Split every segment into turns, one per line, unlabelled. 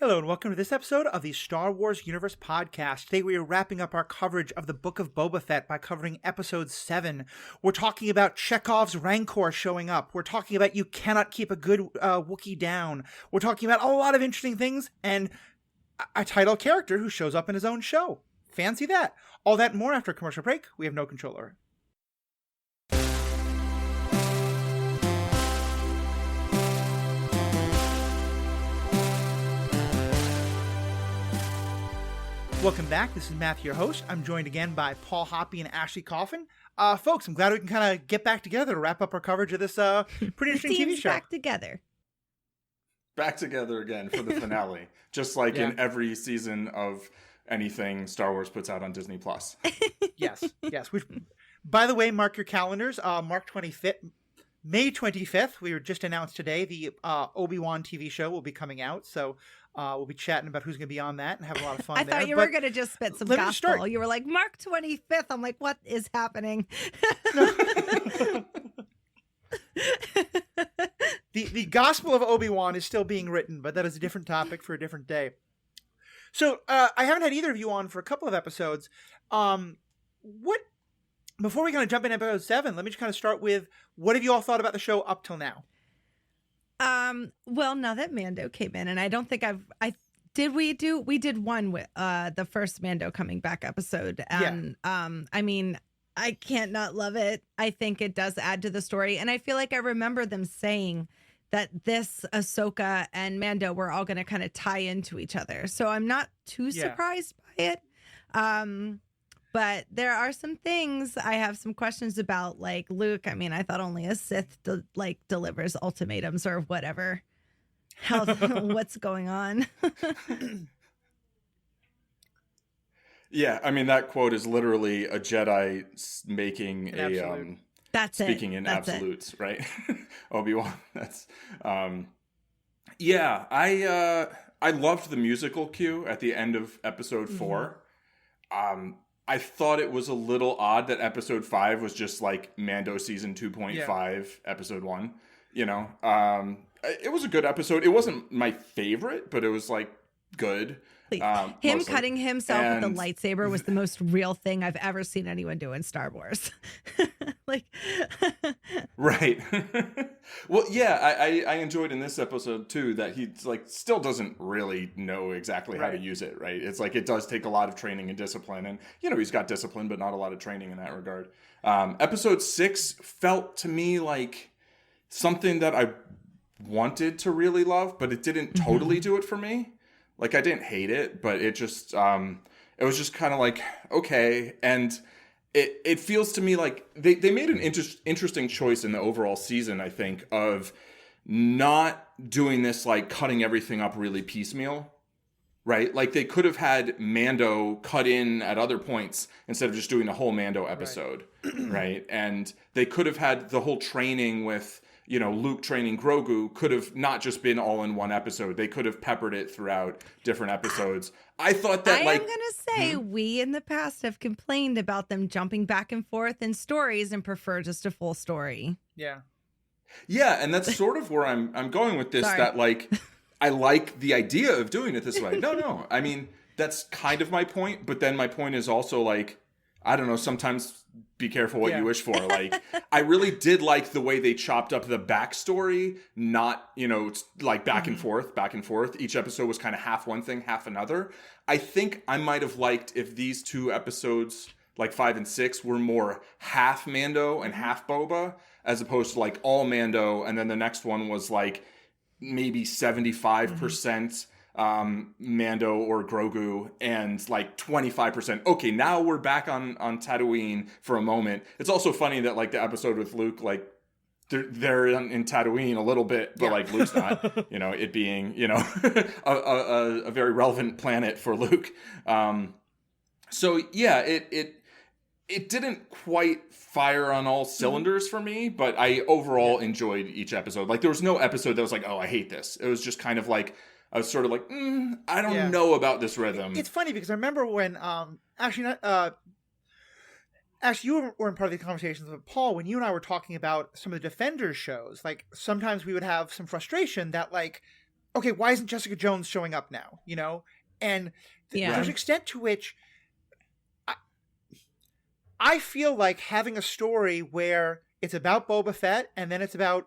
Hello and welcome to this episode of the Star Wars Universe Podcast. Today we are wrapping up our coverage of the Book of Boba Fett by covering Episode 7. We're talking about Chekov's Rancor showing up. We're talking about you cannot keep a good Wookiee down. We're talking about a lot of interesting things and a title character who shows up in his own show. Fancy that. All that and more after a commercial break. We have no control over. Welcome back. This is Matthew, your host. I'm joined again by Paul Hoppy and Ashley Coffin. Folks, I'm glad we can kind of get back together to wrap up our coverage of this pretty interesting TV show.
Back together.
Back together again for the finale. Just like in every season of anything Star Wars puts out on Disney+.
Yes. Which, by the way, mark your calendars. March 25th. May 25th, we were just announced today, the Obi-Wan TV show will be coming out. So we'll be chatting about who's going to be on that and have a lot of fun
I thought you were going to just spit some gospel. You were like, March 25th. I'm like, what is happening?
The Gospel of Obi-Wan is still being written, but that is a different topic for a different day. So I haven't had either of you on for a couple of episodes. Before we kind of jump in episode 7, let me just kind of start with, what have you all thought about the show up till now?
Well, now that Mando came in, and I don't think we did one with the first Mando coming back episode. And I mean, I can't not love it. I think it does add to the story. And I feel like I remember them saying that this Ahsoka and Mando were all going to kind of tie into each other. So I'm not too surprised by it. But there are some things I have some questions about, like Luke. I mean, I thought only a Sith delivers ultimatums or whatever. What's going on?
Yeah, I mean, that quote is literally a Jedi making speaking in absolutes, right? Obi-Wan. That's I loved the musical cue at the end of episode 4. I thought it was a little odd that episode 5 was just like Mando season 2.5 episode 1. You know, it was a good episode. It wasn't my favorite, but it was like good.
Him mostly. Cutting himself with a lightsaber was the most real thing I've ever seen anyone do in Star Wars.
Right. Well, yeah, I enjoyed in this episode too that he like still doesn't really know exactly how to use it. Right. It's like it does take a lot of training and discipline, and you know he's got discipline, but not a lot of training in that regard. Episode 6 felt to me like something that I wanted to really love, but it didn't totally do it for me. Like, I didn't hate it, but it just, it was just kind of like, okay. And it feels to me like they made an interesting choice in the overall season, I think, of not doing this, like, cutting everything up really piecemeal, right? Like, they could have had Mando cut in at other points instead of just doing the whole Mando episode, right? And they could have had the whole training with, you know, Luke training Grogu could have not just been all in one episode. They could have peppered it throughout different episodes. I thought that,
I'm going to say we in the past have complained about them jumping back and forth in stories and prefer just a full story.
Yeah.
Yeah, and that's sort of where I'm going with this. That, like, I like the idea of doing it this way. No. I mean, that's kind of my point. But then my point is also, like, I don't know, sometimes be careful what you wish for. Like, I really did like the way they chopped up the backstory, not, you know, like back and forth. Each episode was kind of half one thing, half another. I think I might have liked if these two episodes, like 5 and 6, were more half Mando and half Boba, as opposed to like all Mando. And then the next one was like maybe 75%. Mando or Grogu, and like 25%. Okay, now we're back on Tatooine for a moment. It's also funny that like the episode with Luke, like they're in Tatooine a little bit, but like Luke's not. You know, it being, you know, a very relevant planet for Luke. So yeah, it didn't quite fire on all cylinders for me, but I overall enjoyed each episode. Like there was no episode that was like, oh, I hate this. It was just kind of like, I was sort of like, I don't know about this rhythm.
It's funny because I remember when, actually, you weren't part of the conversations with Paul, when you and I were talking about some of the Defenders shows. Like, sometimes we would have some frustration that, like, okay, why isn't Jessica Jones showing up now? And there's an extent to which I feel like having a story where it's about Boba Fett and then it's about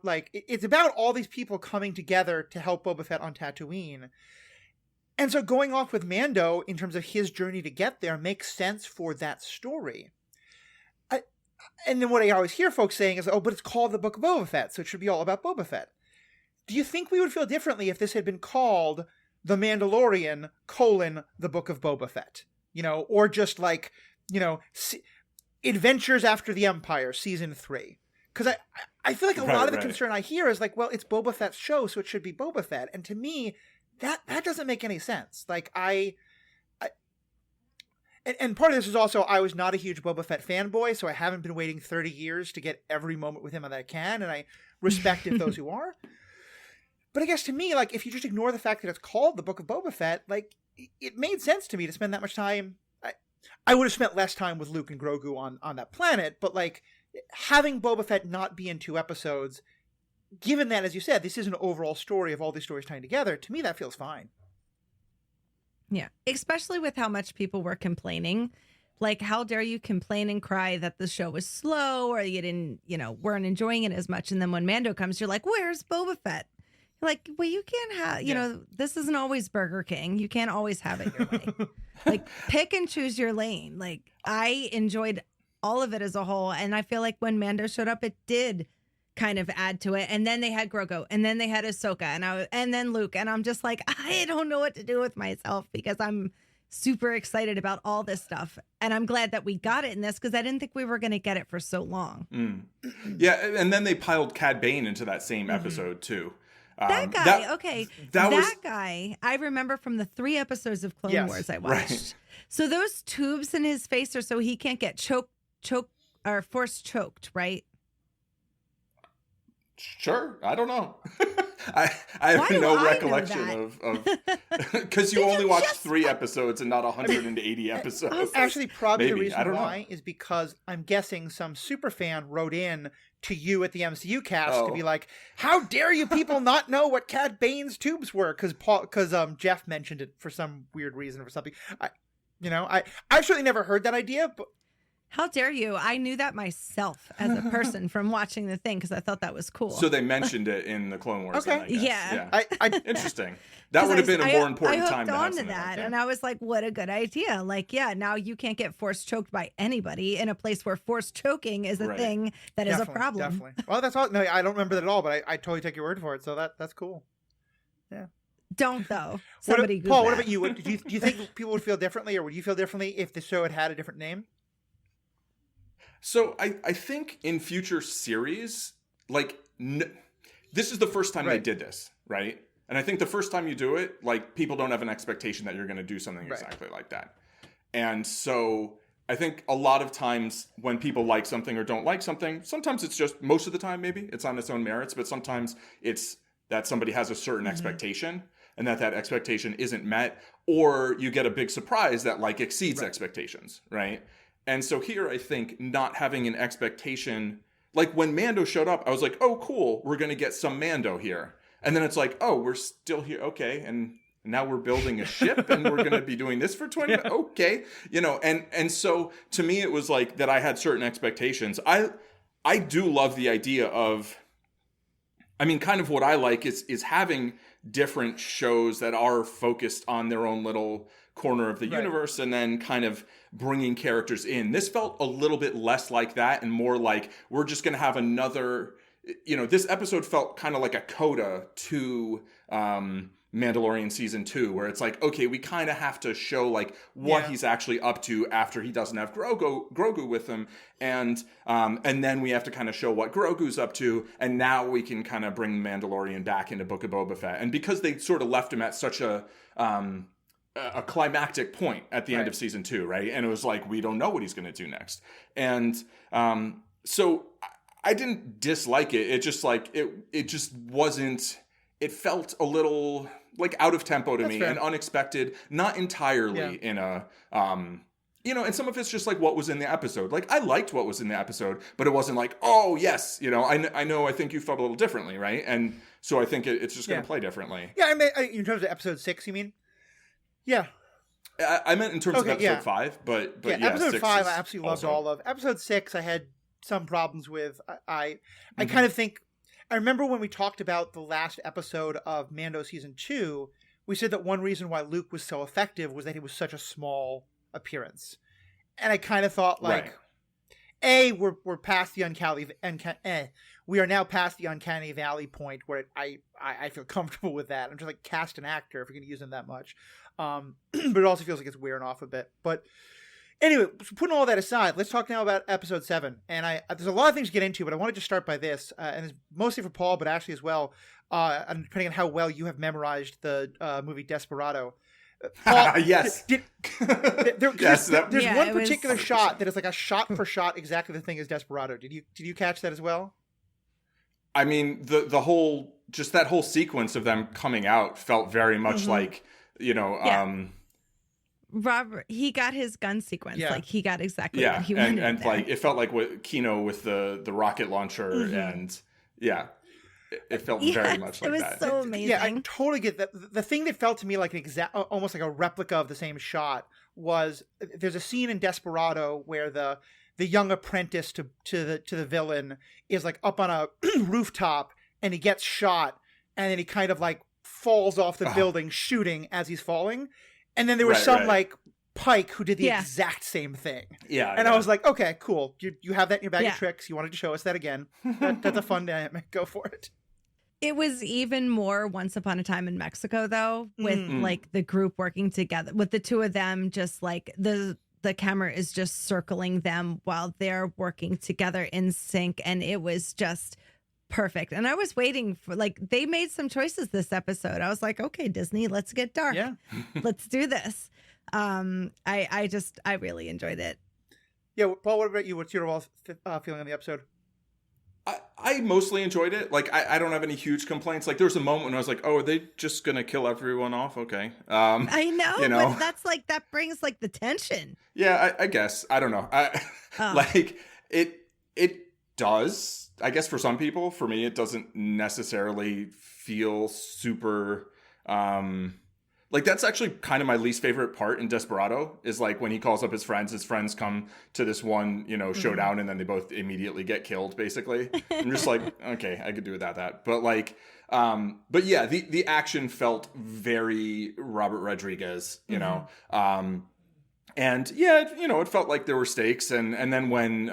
all these people coming together to help Boba Fett on Tatooine. And so going off with Mando in terms of his journey to get there makes sense for that story. And then what I always hear folks saying is, oh, but it's called the Book of Boba Fett, so it should be all about Boba Fett. Do you think we would feel differently if this had been called The Mandalorian, the Book of Boba Fett? Or just Adventures After the Empire, Season 3. Because I feel like a lot of the concern I hear is well, it's Boba Fett's show, so it should be Boba Fett. And to me, that doesn't make any sense. And part of this is also I was not a huge Boba Fett fanboy, so I haven't been waiting 30 years to get every moment with him that I can, and I respect those who are. But I guess to me, if you just ignore the fact that it's called the Book of Boba Fett, it made sense to me to spend that much time. I would have spent less time with Luke and Grogu on that planet, but having Boba Fett not be in 2 episodes, given that, as you said, this is an overall story of all these stories tying together, to me that feels fine.
Yeah, especially with how much people were complaining. How dare you complain and cry that the show was slow or you didn't, weren't enjoying it as much. And then when Mando comes, you're like, where's Boba Fett? You're like, well, you can't have, this isn't always Burger King. You can't always have it your way. Pick and choose your lane. I enjoyed all of it as a whole. And I feel like when Mando showed up, it did kind of add to it. And then they had Grogu, and then they had Ahsoka, and then Luke, and I'm just I don't know what to do with myself because I'm super excited about all this stuff, and I'm glad that we got it in this because I didn't think we were going to get it for so long.
Yeah, and then they piled Cad Bane into that same episode too.
That guy, that guy, I remember from the 3 episodes of Clone Wars I watched. Right. So those tubes in his face are so he can't get choked or force choked, right?
Sure, I don't know. I have no recollection of because you only watched 3 episodes and not 180 episodes.
Actually, probably the reason why is because I'm guessing some super fan wrote in to you at the MCU cast to be like, "How dare you people not know what Cad Bane's tubes were?" Because Jeff mentioned it for some weird reason or something. I've certainly never heard that idea, but.
How dare you? I knew that myself as a person from watching the thing because I thought that was cool.
So they mentioned it in the Clone Wars.
Okay.
Then, I guess.
Yeah.
Interesting. That would have been a more important
time
to have
something that. And I was like, what a good idea. Now you can't get force choked by anybody in a place where force choking is a thing that is a problem.
Definitely. Well, that's all. No, I don't remember that at all, but I totally take your word for it. So that's cool. Yeah.
Don't though.
Paul, what about you? Do you think people would feel differently, or would you feel differently if the show had a different name?
So I think in future series, this is the first time they did this, right? And I think the first time you do it, people don't have an expectation that you're going to do something exactly like that. And so I think a lot of times when people like something or don't like something, sometimes it's just, most of the time maybe, it's on its own merits, but sometimes it's that somebody has a certain expectation and that expectation isn't met, or you get a big surprise that exceeds expectations, right? And so here, I think not having an expectation, when Mando showed up, I was like, oh, cool, we're going to get some Mando here. And then it's oh, we're still here. Okay. And now we're building a ship and we're going to be doing this for 20 minutes. Okay. And so to me, it was that I had certain expectations. I do love the idea of, kind of what I like is having different shows that are focused on their own little corner of the universe and then kind of bringing characters in. This felt a little bit less like that and more we're just going to have another, this episode felt kind of like a coda to Mandalorian season 2, where it's okay, we kind of have to show what he's actually up to after he doesn't have Grogu with him, and then we have to kind of show what Grogu's up to, and now we can kind of bring Mandalorian back into Book of Boba Fett. And because they sort of left him at such a climactic point at the end of season 2, right? And it was we don't know what he's going to do next. And so I didn't dislike it. It just it just wasn't, it felt a little out of tempo to me and unexpected, not entirely in you know, and some of it's just like what was in the episode. Like I liked what was in the episode, but it wasn't like, oh yes, you know, I think you felt a little differently, right? And so I think it's just going to play differently.
Yeah, I mean, in terms of episode 6, you mean? Yeah.
I meant in terms of episode 5, but yeah,
episode 5 I absolutely loved
also.
all of. Episode 6 I had some problems with. I kind of think, I remember when we talked about the last episode of Mando season 2, we said that one reason why Luke was so effective was that he was such a small appearance. And I kind of thought like, we're past the we are now past the uncanny valley point where I feel comfortable with that. I'm just like, cast an actor if you're going to use him that much. But it also feels like it's wearing off a bit. But anyway, so putting all that aside, let's talk now about episode 7. And there's a lot of things to get into, but I wanted to start by this, and it's mostly for Paul, but Ashley as well. And depending on how well you have memorized the movie Desperado. Paul,
yes.
There's one particular shot that is like a shot for shot exactly the thing as Desperado. Did you catch that as well?
I mean, the whole, just that whole sequence of them coming out felt very much like, you know,
Robert, he got his gun sequence. Like he got exactly what he
wanted. And
there.
like it felt like what Kino with the rocket launcher and it felt very much like that.
It was so amazing.
Yeah, I totally get that. The thing that felt to me like almost like a replica of the same shot was there's a scene in Desperado where the young apprentice to the villain is like up on a rooftop and he gets shot and then he kind of like falls off the building shooting as he's falling. And then there was like Pike who did the exact same thing. Yeah. And I was like, okay, cool. You have that in your bag of tricks. You wanted to show us that again. That's a fun dynamic. Go for it.
It was even more Once Upon a Time in Mexico, though, with like the group working together, with the two of them, just like the camera is just circling them while they're working together in sync. And it was just perfect. And I was waiting for, like, they made some choices this episode. I was like, okay, Disney, let's get dark.
Yeah.
Let's do this. I really enjoyed it.
Yeah. Paul, what about you? What's your overall feeling on the episode?
I mostly enjoyed it. Like, I don't have any huge complaints. Like, there was a moment when I was like, oh, are they just going to kill everyone off? Okay.
I know, you know, but that's like, that brings like the tension.
Yeah, I guess. I don't know. Like, it does, I guess, for some people. For me, it doesn't necessarily feel super... like, that's actually kind of my least favorite part in Desperado is like when he calls up his friends come to this one, you know, showdown and then they both immediately get killed, basically. I'm just like, okay, I could do without that. But like, but yeah, the action felt very Robert Rodriguez, you know, and yeah, you know, it felt like there were stakes. And then when,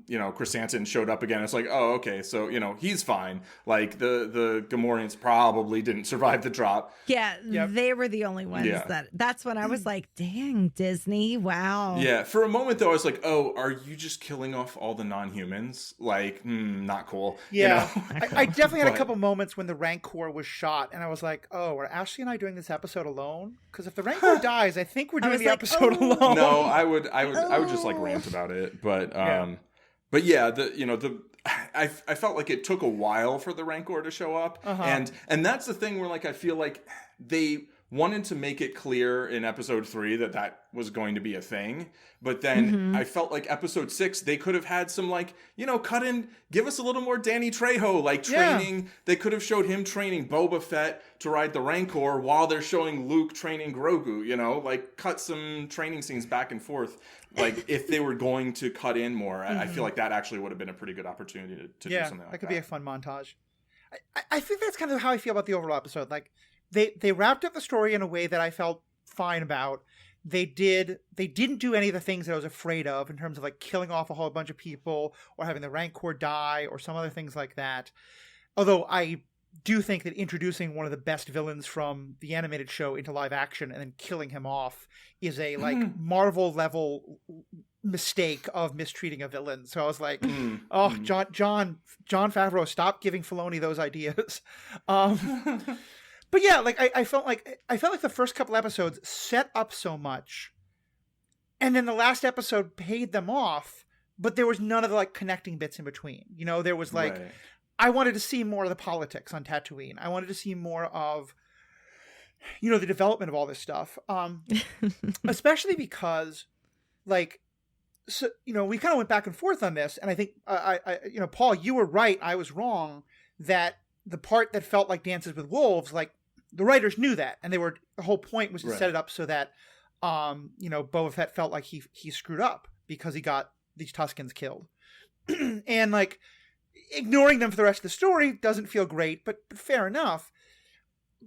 you know, Chrysanthemum showed up again, it's like, oh, okay. So, you know, he's fine. Like the Gamorreans probably didn't survive the drop.
Yeah. They were the only ones that's when I was like, dang, Disney. Wow.
Yeah. For a moment though, I was like, oh, are you just killing off all the non-humans? Like, not cool.
Yeah.
You know?
I definitely had a couple moments when the Rancor was shot and I was like, oh, are Ashley and I doing this episode alone? Because if the Rancor dies, I think we're doing the episode alone.
No, I would just like rant about it, but yeah, I felt like it took a while for the Rancor to show up, and that's the thing where like I feel like they wanted to make it clear in episode 3 that was going to be a thing, but then I felt like episode 6 they could have had some like, you know, cut in, give us a little more Danny Trejo like training. They could have showed him training Boba Fett to ride the Rancor while they're showing Luke training Grogu, you know, like cut some training scenes back and forth. Like if they were going to cut in more, I feel like that actually would have been a pretty good opportunity to do something like that.
That could be a fun montage. I think that's kind of how I feel about the overall episode. Like they wrapped up the story in a way that I felt fine about. They didn't do any of the things that I was afraid of in terms of like killing off a whole bunch of people or having the Rancor die or some other things like that. Although I do think that introducing one of the best villains from the animated show into live action and then killing him off is a like Marvel level mistake of mistreating a villain. So I was like, John Favreau, stop giving Filoni those ideas. But yeah, like I felt like the first couple episodes set up so much, and then the last episode paid them off. But there was none of the like connecting bits in between. You know, there was like I wanted to see more of the politics on Tatooine. I wanted to see more of, you know, the development of all this stuff, especially because like, so, we kind of went back and forth on this, and I think, Paul, you were right, I was wrong, that the part that felt like Dances with Wolves, like, the writers knew that, and the whole point was to set it up so that, Boba Fett felt like he screwed up because he got these Tuskens killed. And, like, ignoring them for the rest of the story doesn't feel great, but fair enough.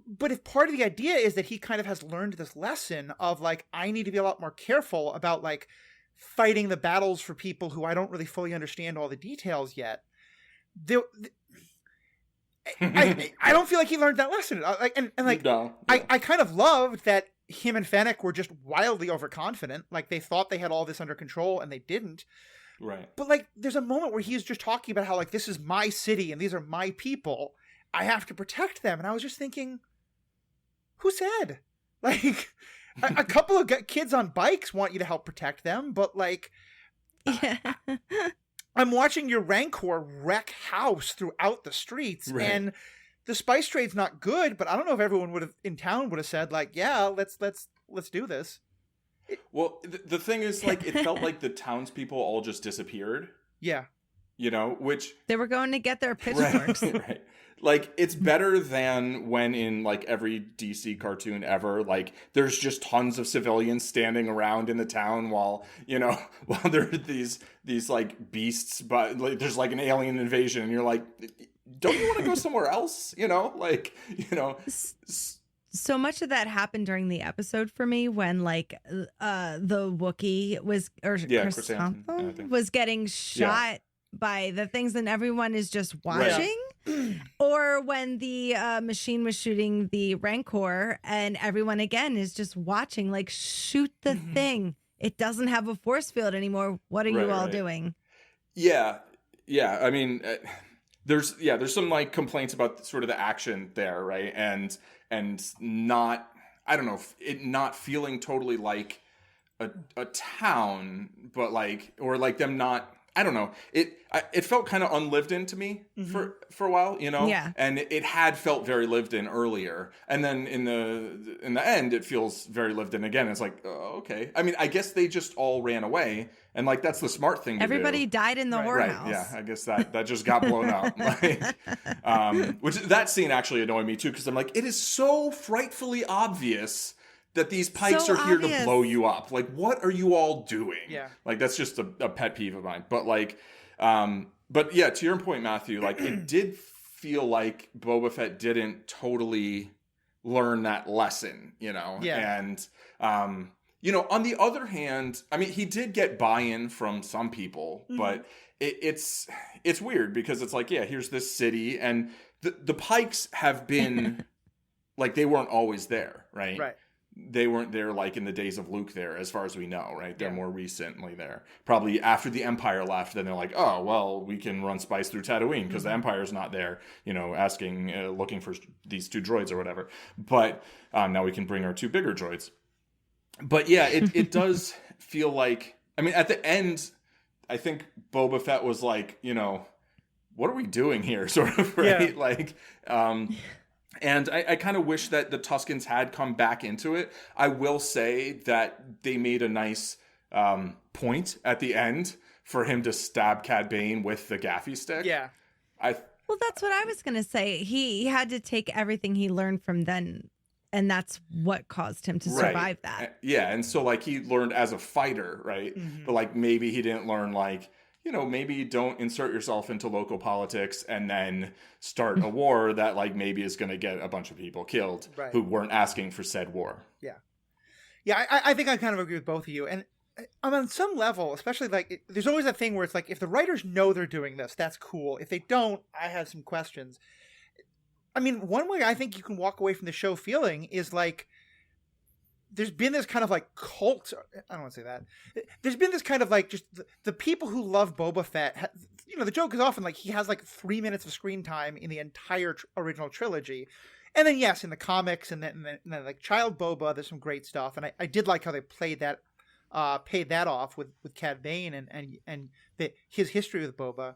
But if part of the idea is that he kind of has learned this lesson of, like, I need to be a lot more careful about, like, fighting the battles for people who I don't really fully understand all the details yet, I don't feel like he learned that lesson. No. I kind of loved that him and Fennec were just wildly overconfident. Like, they thought they had all this under control, and they didn't.
Right.
But, like, there's a moment where he's just talking about how, like, this is my city, and these are my people. I have to protect them. And I was just thinking, who said? Like, a couple of kids on bikes want you to help protect them, but, like, I'm watching your Rancor wreck house throughout the streets, and the spice trade's not good, but I don't know if everyone in town would have said, like, yeah, let's do this.
Well, the thing is, like, it felt like the townspeople all just disappeared.
Yeah.
Which...
They were going to get their pitchforks.
Right. Like, it's better than when in, like, every DC cartoon ever, like, there's just tons of civilians standing around in the town while there are these like, beasts, but, like, there's, like, an alien invasion, and you're like, don't you want to go somewhere else?
So much of that happened during the episode for me when, like, the Wookiee Chrysanthemum was getting shot by the things, and everyone is just watching. Or when the machine was shooting the Rancor, and everyone again is just watching, like, shoot the thing. It doesn't have a force field anymore. What are you all doing?
Yeah. I mean, there's some, like, complaints about sort of the action there, right? And not, I don't know, it not feeling totally like a town, but, like, or, like, them not. I don't know. It felt kind of unlived in to me for a while,
Yeah.
And it had felt very lived in earlier, and then in the end, it feels very lived in again. It's like, oh, okay. I mean, I guess they just all ran away, and, like, that's the smart thing to
Everybody
do.
died in the whorehouse.
Right? Yeah, I guess that just got blown up. Like, which that scene actually annoyed me too, because I'm like, it is so frightfully obvious that these pikes are here to blow you up. Like, what are you all doing?
Yeah.
Like, that's just a pet peeve of mine. But, like, but yeah, to your point, Matthew, like, it did feel like Boba Fett didn't totally learn that lesson,
Yeah.
And, on the other hand, I mean, he did get buy-in from some people, but it's weird because it's like, yeah, here's this city, and the pikes have been, like, they weren't always there, right?
Right.
They weren't there, like, in the days of Luke there, as far as we know, right? They're more recently there. Probably after the Empire left, then they're like, oh, well, we can run spice through Tatooine because the Empire's not there, looking for these 2 droids or whatever. But now we can bring our 2 bigger droids. But yeah, it does feel like, I mean, at the end, I think Boba Fett was like, what are we doing here, sort of, right?
Yeah.
Like, and I kind of wish that the Tuskens had come back into it. I will say that they made a nice point at the end for him to stab Cad Bane with the gaffy stick.
Yeah.
Well, that's what I was going to say. He had to take everything he learned from then, and that's what caused him to survive that.
Yeah, and so, like, he learned as a fighter, right? But, like, maybe he didn't learn, like, maybe don't insert yourself into local politics and then start a war that, like, maybe is going to get a bunch of people killed who weren't asking for said war.
Yeah. Yeah, I think I kind of agree with both of you. And on some level, especially, like, there's always that thing where it's like, if the writers know they're doing this, that's cool. If they don't, I have some questions. I mean, one way I think you can walk away from the show feeling is, like, there's been this kind of, like, cult. I don't want to say that. There's been this kind of, like, just the people who love Boba Fett. The joke is often, like, he has, like, 3 minutes of screen time in the entire original trilogy. And then, yes, in the comics and then like, Child Boba, there's some great stuff. And I did like how they paid that off with Cad Bane and his history with Boba.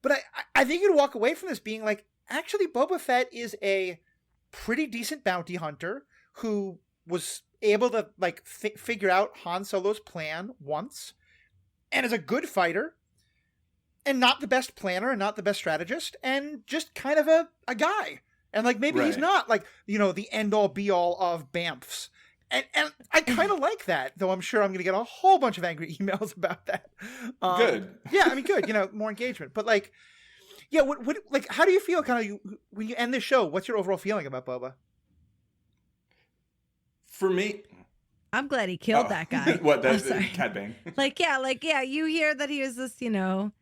But I think you'd walk away from this being like, actually, Boba Fett is a pretty decent bounty hunter who was able to like figure out Han Solo's plan once, and is a good fighter, and not the best planner and not the best strategist, and just kind of a guy. And like maybe he's not like, you know, the end all be all of BAMFs. And I kind of like that, though I'm sure I'm going to get a whole bunch of angry emails about that.
Good.
Yeah, I mean, good. You know, more engagement. But like, yeah, what like, how do you feel kind of when you end this show? What's your overall feeling about Boba?
For me,
I'm glad he killed that guy.
What? That's Cad Bane.
Like, yeah. You hear that he was this, you know.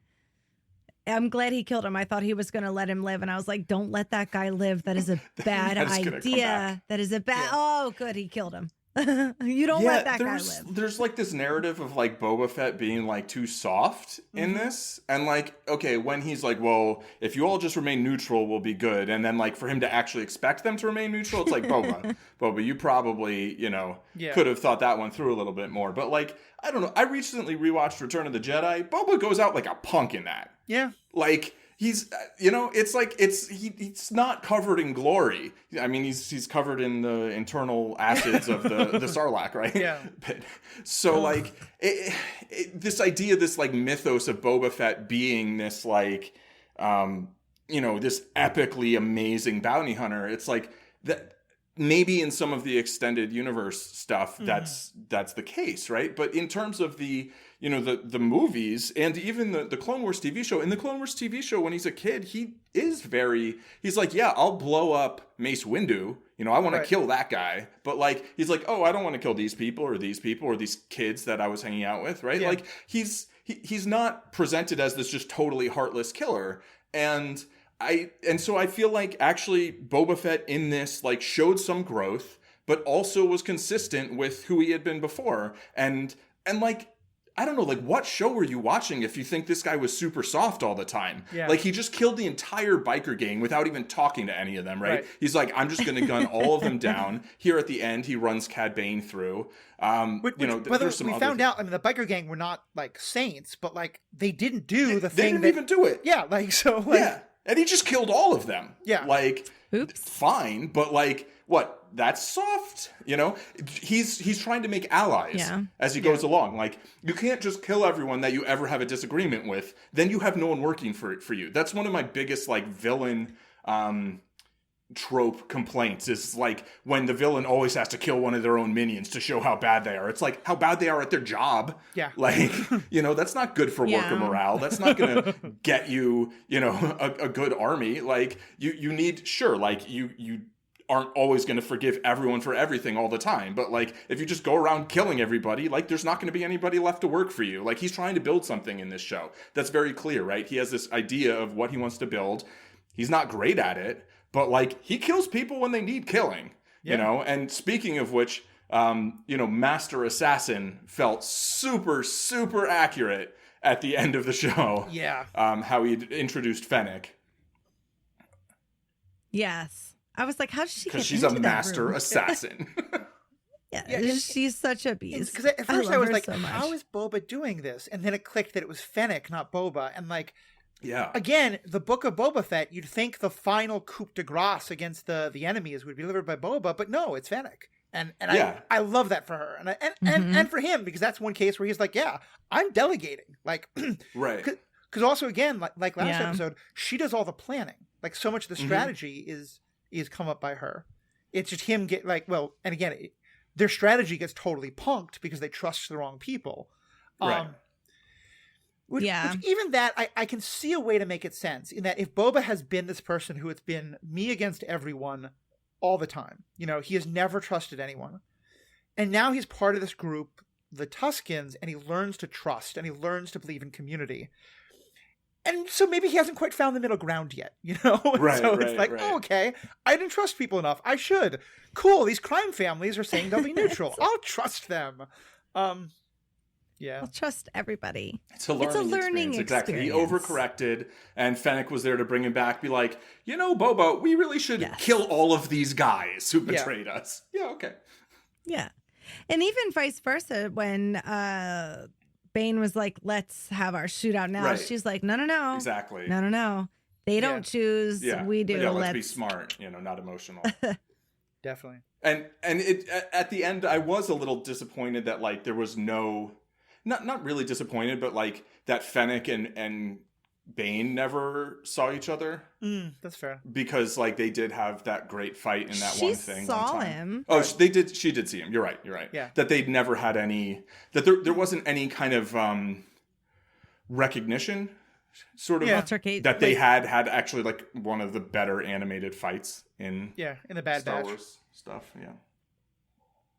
I'm glad he killed him. I thought he was going to let him live. And I was like, don't let that guy live. That is a bad idea. That is a bad. Yeah. Oh, good. He killed him. You don't let that guy live.
There's like this narrative of like Boba Fett being like too soft in this. And like, okay, when he's like, well, if you all just remain neutral, we'll be good. And then like for him to actually expect them to remain neutral, it's like, Boba, you probably, you know, could have thought that one through a little bit more. But like, I don't know. I recently rewatched Return of the Jedi. Boba goes out like a punk in that.
Yeah.
Like, he's, you know, it's like, he's not covered in glory. I mean, he's covered in the internal acids of the Sarlacc, right?
Yeah.
But, so, like, this idea, this, like, mythos of Boba Fett being this, like, you know, this epically amazing bounty hunter, it's like, that maybe in some of the extended universe stuff, that's the case, right? But in terms of the, you know, the movies and even the Clone Wars TV show, in the Clone Wars TV show, when he's a kid, he's like, yeah, I'll blow up Mace Windu. You know, I want to kill that guy. But like, he's like, oh, I don't want to kill these people or these kids that I was hanging out with, right? Yeah. Like, he's not presented as this just totally heartless killer. And so I feel like actually Boba Fett in this like showed some growth, but also was consistent with who he had been before. And like, I don't know, like what show were you watching if you think this guy was super soft all the time? Yeah. Like he just killed the entire biker gang without even talking to any of them, right? He's like, I'm just going to gun all of them down. Here at the end, he runs Cad Bane through. You know, there's some
we found out, I mean, the biker gang were not like saints, but like they didn't do the thing.
They didn't even do it.
Yeah, like so. Like,
yeah. And he just killed all of them.
Yeah.
Like, fine, but like, what? That's soft, you know? He's trying to make allies as he goes along. Like, you can't just kill everyone that you ever have a disagreement with. Then you have no one working for you. That's one of my biggest, like, villain trope complaints is, like, when the villain always has to kill one of their own minions to show how bad they are. It's like, how bad they are at their job. Yeah. Like, you know, that's not good for worker morale. That's not going to get you, you know, a good army. Like, you need, sure, like, you aren't always going to forgive everyone for everything all the time. But like, if you just go around killing everybody, like there's not going to be anybody left to work for you. Like he's trying to build something in this show. That's very clear, right? He has this idea of what he wants to build. He's not great at it, but like he kills people when they need killing, you know? And speaking of which, you know, Master Assassin felt super, super accurate at the end of the show.
Yeah.
How he introduced Fennec.
Yes. I was like, how did she get into
that room? Because she's a master assassin.
She's such a beast.
Because at first I was like, how is Boba doing this? And then it clicked that it was Fennec, not Boba. And like, again, the Book of Boba Fett, you'd think the final coup de grace against the enemies would be delivered by Boba, but no, it's Fennec. And I love that for her. And for him, because that's one case where he's like, yeah, I'm delegating. Like,
right.
Because also, again, like last episode, she does all the planning. Like, so much of the strategy is come up by her. It's just him and again, their strategy gets totally punked because they trust the wrong people.
Right.
Which even that, I can see a way to make it sense in that if Boba has been this person who has been me against everyone all the time, you know, he has never trusted anyone. And now he's part of this group, the Tuskens, and he learns to trust and he learns to believe in community. And so maybe he hasn't quite found the middle ground yet, you know?
Right,
so it's like, oh, okay, I didn't trust people enough. I should. Cool, these crime families are saying they'll be neutral. I'll trust them. Yeah.
I'll trust everybody.
It's a learning experience. Exactly. He overcorrected, and Fennec was there to bring him back, be like, you know, Boba, we really should kill all of these guys who betrayed us. Yeah, okay.
Yeah. And even vice versa, when Bane was like, let's have our shootout now. Right. She's like, no.
Exactly.
No. They don't choose. We do.
Yeah, let's be smart, you know, not emotional.
definitely.
And it at the end, I was a little disappointed that like there was no, not really disappointed, but like that Fennec and Bane never saw each other.
That's fair.
Because like they did have that great fight in that one thing.
She saw
one time.
him.
Oh, they did. She did see him. You're right.
Yeah.
That they'd never had any. That there wasn't any kind of recognition, sort of that they had actually like one of the better animated fights in
in the Bad
Star
Batch
Wars stuff. Yeah.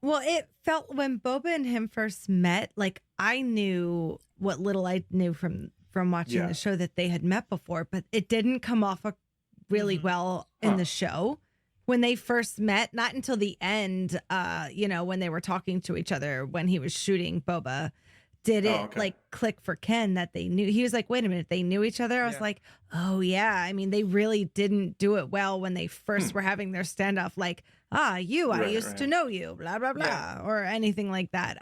Well, it felt when Boba and him first met, like I knew what little I knew from watching the show that they had met before, but it didn't come off really well in the show when they first met. Not until the end, when they were talking to each other when he was shooting Boba, did it like click for Ken that they knew. He was like, wait a minute, they knew each other? I was like, oh yeah. I mean, they really didn't do it well when they first were having their standoff, like, I used to know you, blah, blah, blah, or anything like that.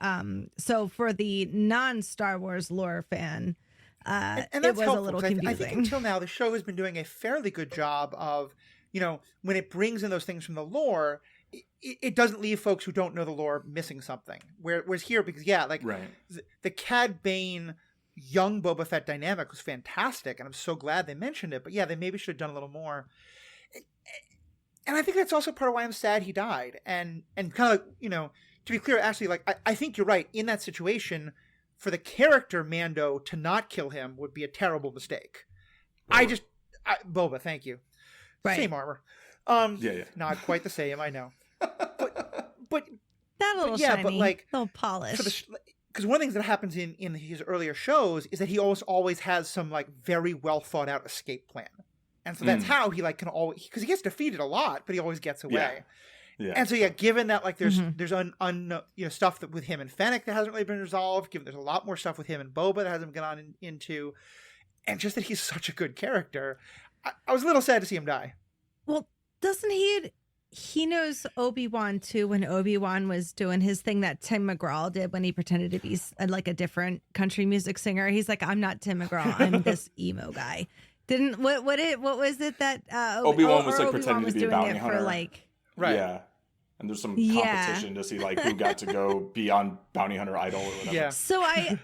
So for the non-Star Wars lore fan,
and
it
that's
was
helpful,
a little confusing.
I think until now, the show has been doing a fairly good job of, when it brings in those things from the lore, it doesn't leave folks who don't know the lore missing something. Whereas here, because the Cad Bane young Boba Fett dynamic was fantastic, and I'm so glad they mentioned it. But they maybe should have done a little more. And I think that's also part of why I'm sad he died. And kind of, to be clear, actually, like I think you're right. In that situation, for the character Mando to not kill him would be a terrible mistake. Boba, thank you. Right. Same armor. Not quite the same, I know. But
that little shiny,
but like
little polish.
Because one of the things that happens in his earlier shows is that he always has some like very well thought out escape plan. And so that's how he like can always, because he gets defeated a lot, but he always gets away. Yeah. And so given that like there's stuff that with him and Fennec that hasn't really been resolved, given there's a lot more stuff with him and Boba that hasn't gone into, and just that he's such a good character, I was a little sad to see him die.
Well, doesn't he knows Obi-Wan too, when Obi-Wan was doing his thing that Tim McGraw did when he pretended to be like a different country music singer. He's like, I'm not Tim McGraw, I'm this emo guy. What was it that
Obi-Wan was like pretending to be a bounty hunter?
Right.
Yeah. And there's some competition to see like who got to go be on Bounty Hunter Idol or whatever.
Yeah.
So I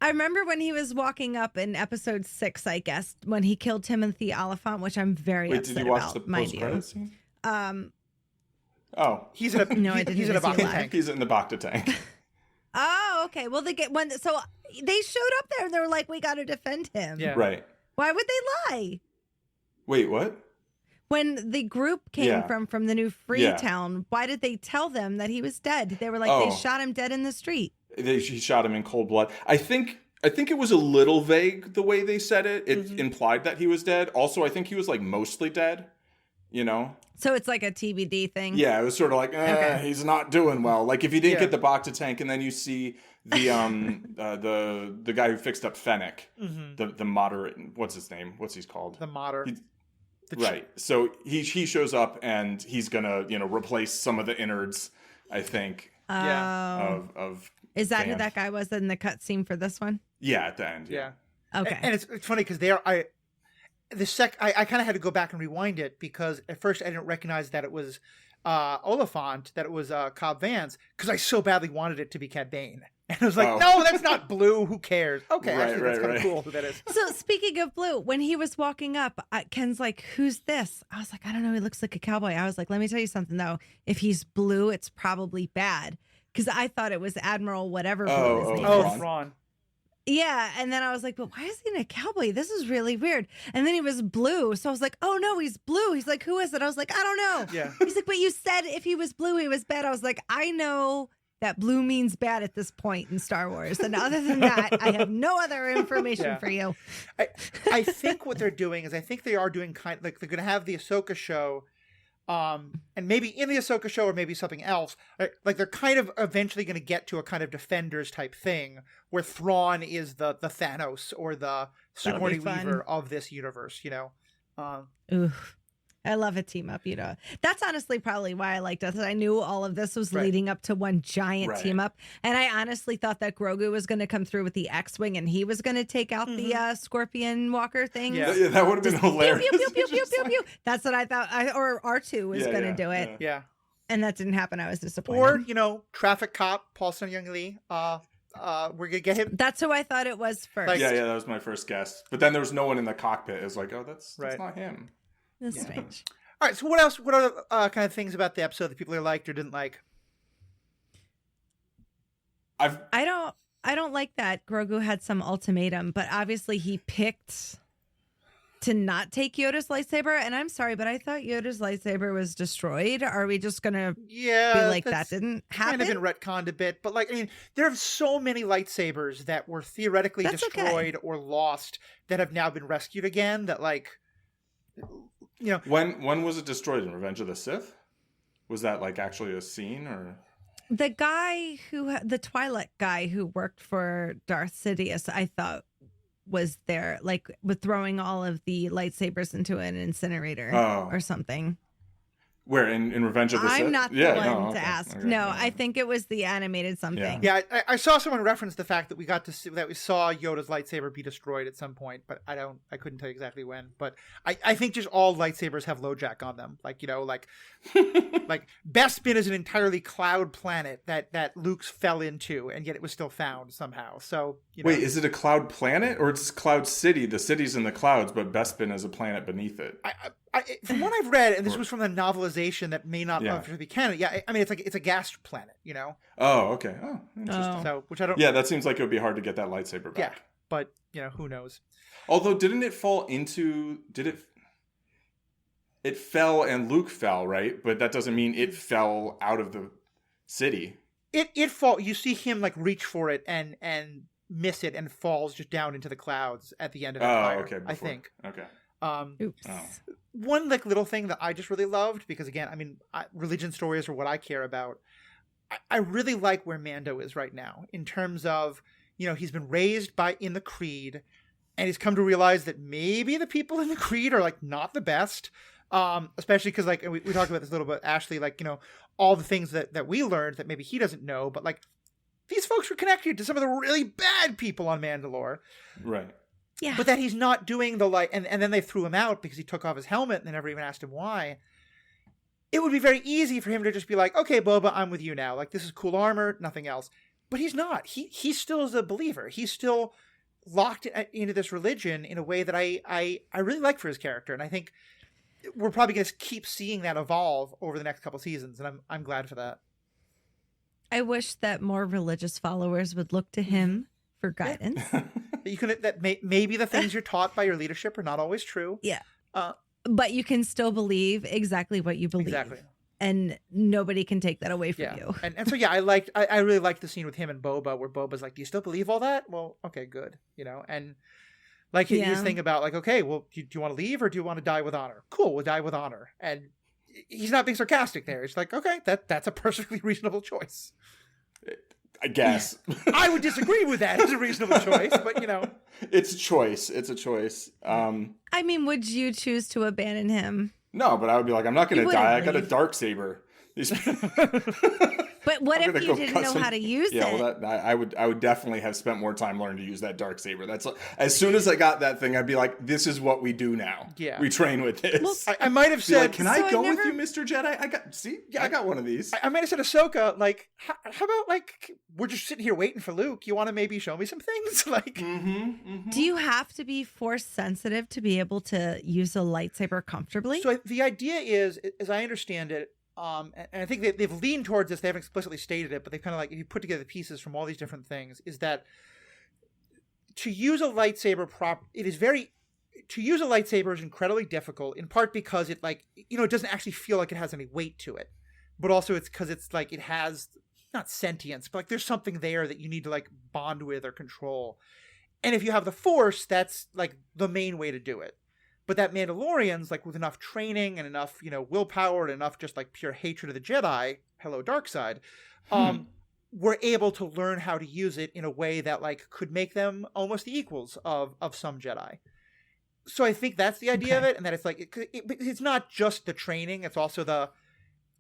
remember when he was walking up in episode 6, I guess, when he killed Timothy Oliphant, which I'm very upset
did you watch
about,
the post-credit scene?
He's in a
he's in a
Bacta tank.
He's in the Bacta tank.
Oh, okay. Well, so they showed up there and they were like, we got to defend him.
Yeah.
Right.
Why would they lie?
Wait, what?
When the group came from the new Freetown, why did they tell them that he was dead? They were like, they shot him dead in the street.
He shot him in cold blood. I think it was a little vague the way they said it. It implied that he was dead. Also, I think he was like mostly dead,
So it's like a TBD thing?
Yeah, it was sort of like, he's not doing well. Like if you didn't get the Bacta tank and then you see the the guy who fixed up Fennec, the moderate, what's his name? What's he's called?
The modder.
Right. So he shows up and he's gonna replace some of the innards, I think. Of
is that who that guy was in the cutscene for this one?
Yeah, at the end.
Yeah.
Okay.
And it's funny because I kind of had to go back and rewind it because at first I didn't recognize that it was Oliphant, that it was Cobb Vance, because I so badly wanted it to be Cad Bane. And I was like, no, that's not Blue. Who cares? Okay, actually, that's kind of cool who that is.
So speaking of Blue, when he was walking up, Ken's like, who's this? I was like, I don't know. He looks like a cowboy. I was like, let me tell you something, though. If he's blue, it's probably bad. Because I thought it was Admiral whatever Blue his name is.
Thrawn.
Yeah, and then I was like, but why is he in a cowboy? This is really weird. And then he was blue, so I was like, oh no, he's blue. He's like, who is it? I was like, I don't know.
Yeah.
He's like, but you said if he was blue, he was bad. I was like, I know that blue means bad at this point in Star Wars. And other than that, I have no other information for you.
I think what they're doing is I think they are doing kind of like they're going to have the Ahsoka show. And maybe in the Ahsoka show or maybe something else, like they're kind of eventually going to get to a kind of Defenders type thing where Thrawn is the Thanos or the Sigourney Weaver of this universe,
Oof. I love a team up, That's honestly probably why I liked it. I knew all of this was leading up to one giant team up. And I honestly thought that Grogu was going to come through with the X-Wing and he was going to take out the Scorpion Walker thing.
Yeah, that would have been hilarious.
Pew, pew, pew, pew, pew, pew. That's what I thought. Or R2 was going to do it.
Yeah.
And that didn't happen. I was disappointed.
Or, traffic cop, Paul Sun-Young Lee. We're going to get him.
That's who I thought it was first.
Yeah, that was my first guess. But then there was no one in the cockpit. It was like, oh, that's not him.
That's strange.
All right, so what else? What other kind of things about the episode that people liked or didn't like?
I don't like that Grogu had some ultimatum, but obviously he picked to not take Yoda's lightsaber. And I'm sorry, but I thought Yoda's lightsaber was destroyed. Are we just gonna be like that didn't happen?
Kind of been retconned a bit, but there are so many lightsabers that were theoretically destroyed or lost that have now been rescued again. That
when was it destroyed in Revenge of the Sith? Was that actually a scene or?
The guy the Twi'lek guy who worked for Darth Sidious, I thought was there, with throwing all of the lightsabers into an incinerator or something.
Where in Revenge of the Sith?
I'm not the one to ask. Okay. No, I think it was the animated something.
Yeah, I saw someone reference the fact that we got to see that we saw Yoda's lightsaber be destroyed at some point, but I couldn't tell you exactly when. But I think just all lightsabers have LoJack on them. Like Bespin is an entirely cloud planet that Luke fell into, and yet it was still found somehow. So
wait, is it a cloud planet or it's Cloud City? The city's in the clouds, but Bespin is a planet beneath it.
From what I've read, and this was from the novelization that may not be canon. Yeah, I mean it's a gas planet,
Oh, okay. Oh, interesting.
So, which I don't.
Yeah, that seems like it would be hard to get that lightsaber back.
Yeah, but who knows?
Although, didn't it fall into? Did it? It fell and Luke fell, right? But that doesn't mean it fell out of the city.
It fall. You see him reach for it and miss it and falls just down into the clouds at the end of Empire.
Oh, okay. Before.
I think.
Okay.
Oops.
Oh.
One little thing that I just really loved, because again, religion stories are what I care about. I really like where Mando is right now in terms of, he's been raised in the Creed, and he's come to realize that maybe the people in the Creed are not the best. Especially because we talked about this a little bit, Ashley, all the things that we learned that maybe he doesn't know, but these folks were connected to some of the really bad people on Mandalore.
Right.
Yeah.
But that he's not doing the and then they threw him out because he took off his helmet and they never even asked him why. It would be very easy for him to just be okay, Boba, I'm with you now. This is cool armor, nothing else. But he's not. He still is a believer. He's still locked into this religion in a way that I really like for his character. And I think we're probably going to keep seeing that evolve over the next couple seasons. And I'm glad for that.
I wish that more religious followers would look to him for guidance.
Maybe the things you're taught by your leadership are not always true.
Yeah. But you can still believe exactly what you believe.
Exactly.
And nobody can take that away from you.
And so, yeah, I really liked the scene with him and Boba where Boba's do you still believe all that? Well, okay, good. And his thing about okay, well, do you want to leave or do you want to die with honor? Cool, we'll die with honor. And he's not being sarcastic there. It's okay, that's a perfectly reasonable choice.
I guess.
I would disagree with that as a reasonable choice, but
It's a choice. It's a choice.
Would you choose to abandon him?
No, but I would be I'm not going to die. I got a Darksaber.
But what if you didn't know how to use it?
Yeah, well, I would definitely have spent more time learning to use that Darksaber. That's as soon as I got that thing, I'd be this is what we do now.
Yeah,
we train with this.
Well, I might have said,
"Can I go with you, Mr. Jedi?" I got one of these.
I might have said, Ahsoka, how about we're just sitting here waiting for Luke. You want to maybe show me some things?
Do you have to be force sensitive to be able to use a lightsaber comfortably?
So the idea is, as I understand it. And I think they've leaned towards this. They haven't explicitly stated it, but they've kind of if you put together the pieces from all these different things, is that to use a lightsaber to use a lightsaber is incredibly difficult, in part because it it doesn't actually feel like it has any weight to it, but also it's because it's it has not sentience, but there's something there that you need to bond with or control. And if you have the Force, that's the main way to do it. But that Mandalorians, with enough training and enough, willpower and enough just pure hatred of the Jedi, hello dark side, were able to learn how to use it in a way that could make them almost the equals of some Jedi. So I think that's the idea of it, and that it's like it's not just the training; it's also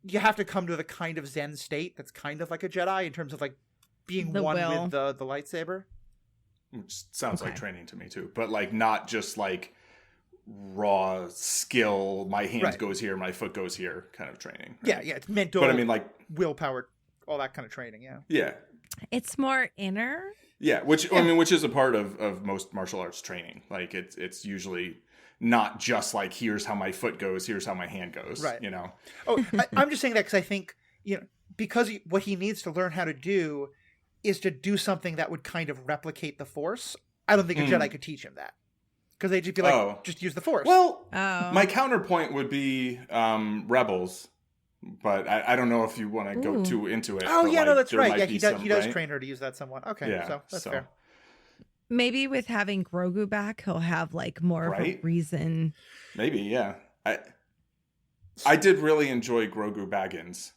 you have to come to the kind of Zen state that's kind of like a Jedi in terms of like being one with the lightsaber.
Which sounds like training to me too, but like not just like raw skill. My hand goes here, my foot goes here, kind of training. Right?
Yeah, it's mental.
But I mean, like
willpower, all that kind of training.
Yeah.
It's more inner.
Yeah, which is a part of most martial arts training. Like it's usually not just like here's how my foot goes, here's how my hand goes. Right. You know.
I'm just saying that because I think because what he needs to learn how to do is to do something that would kind of replicate the Force. I don't think a Jedi could teach him that because they'd just be like, just use the Force.
Well, my counterpoint would be Rebels. But I don't know if you want to go too into it.
Oh, yeah,
like,
no, that's right. Yeah, he does
right?
train her to use that somewhat. Okay,
yeah,
so that's fair.
Maybe with having Grogu back, he'll have like more of a reason.
Maybe, yeah. I did really enjoy Grogu Baggins.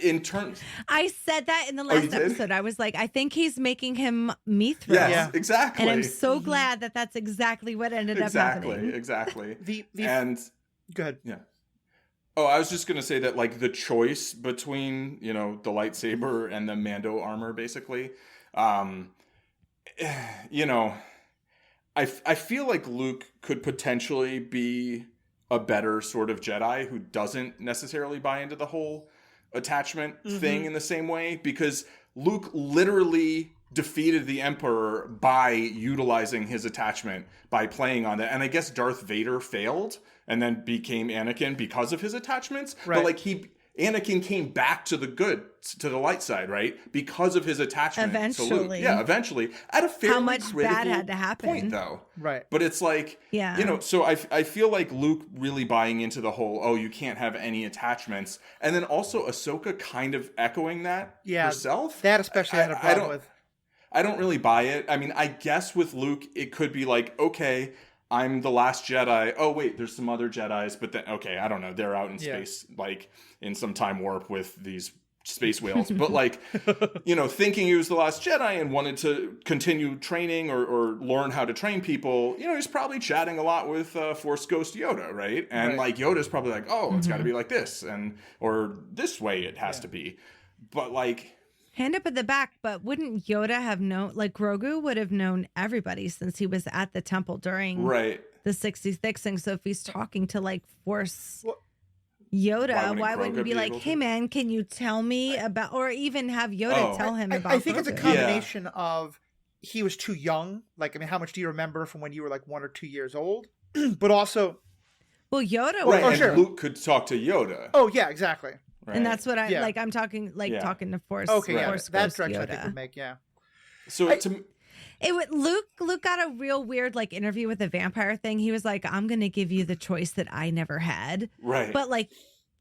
In terms,
I said that in the last episode. I was like, I think he's making him Mithra.
Yes, exactly.
And I'm so glad that that's exactly what ended up happening.
Exactly.
And go ahead.
Yeah. Oh, I was just gonna say that like the choice between the lightsaber and the Mando armor, basically, I feel like Luke could potentially be a better sort of Jedi who doesn't necessarily buy into the whole attachment thing in the same way, because Luke literally defeated the Emperor by utilizing his attachment, by playing on that. And I guess Darth Vader failed and then became Anakin because of his attachments. Right. But like Anakin came back to the light side, right? Because of his attachment.
Eventually.
To Luke. Yeah, eventually. At a fairly
How much bad had to happen.
Point, though.
Right.
But it's like, so I feel like Luke really buying into the whole, you can't have any attachments. And then also Ahsoka kind of echoing that herself.
That especially I had a problem with.
I don't really buy it. I mean, I guess with Luke, it could be like, okay, I'm the last Jedi. Oh, wait, there's some other Jedis. But then, okay, I don't know. They're out in space, like in some time warp with these space whales. But like, thinking he was the last Jedi and wanted to continue training or learn how to train people, he's probably chatting a lot with Force Ghost Yoda, right? And like Yoda's probably like, oh, it's got to be like this or this way it has to be. But like...
Hand up at the back, but wouldn't Yoda have known, like Grogu would have known everybody since he was at the temple during the 66 thing. So if he's talking to like Force Yoda, why wouldn't he be like, hey man, can you tell me about, or even have Yoda tell him about
I think
Grogu?
It's a combination of he was too young. Like, I mean, how much do you remember from when you were like 1 or 2 years old? But also...
Well, Yoda
was... Right, and Luke could talk to Yoda.
Oh, yeah, exactly.
Right.
And that's what I'm talking talking to Force.
Okay,
Force
that direction
Yoda.
I think would make
So
Luke got a real weird like interview with the vampire thing. He was like, "I'm going to give you the choice that I never had."
Right.
But like,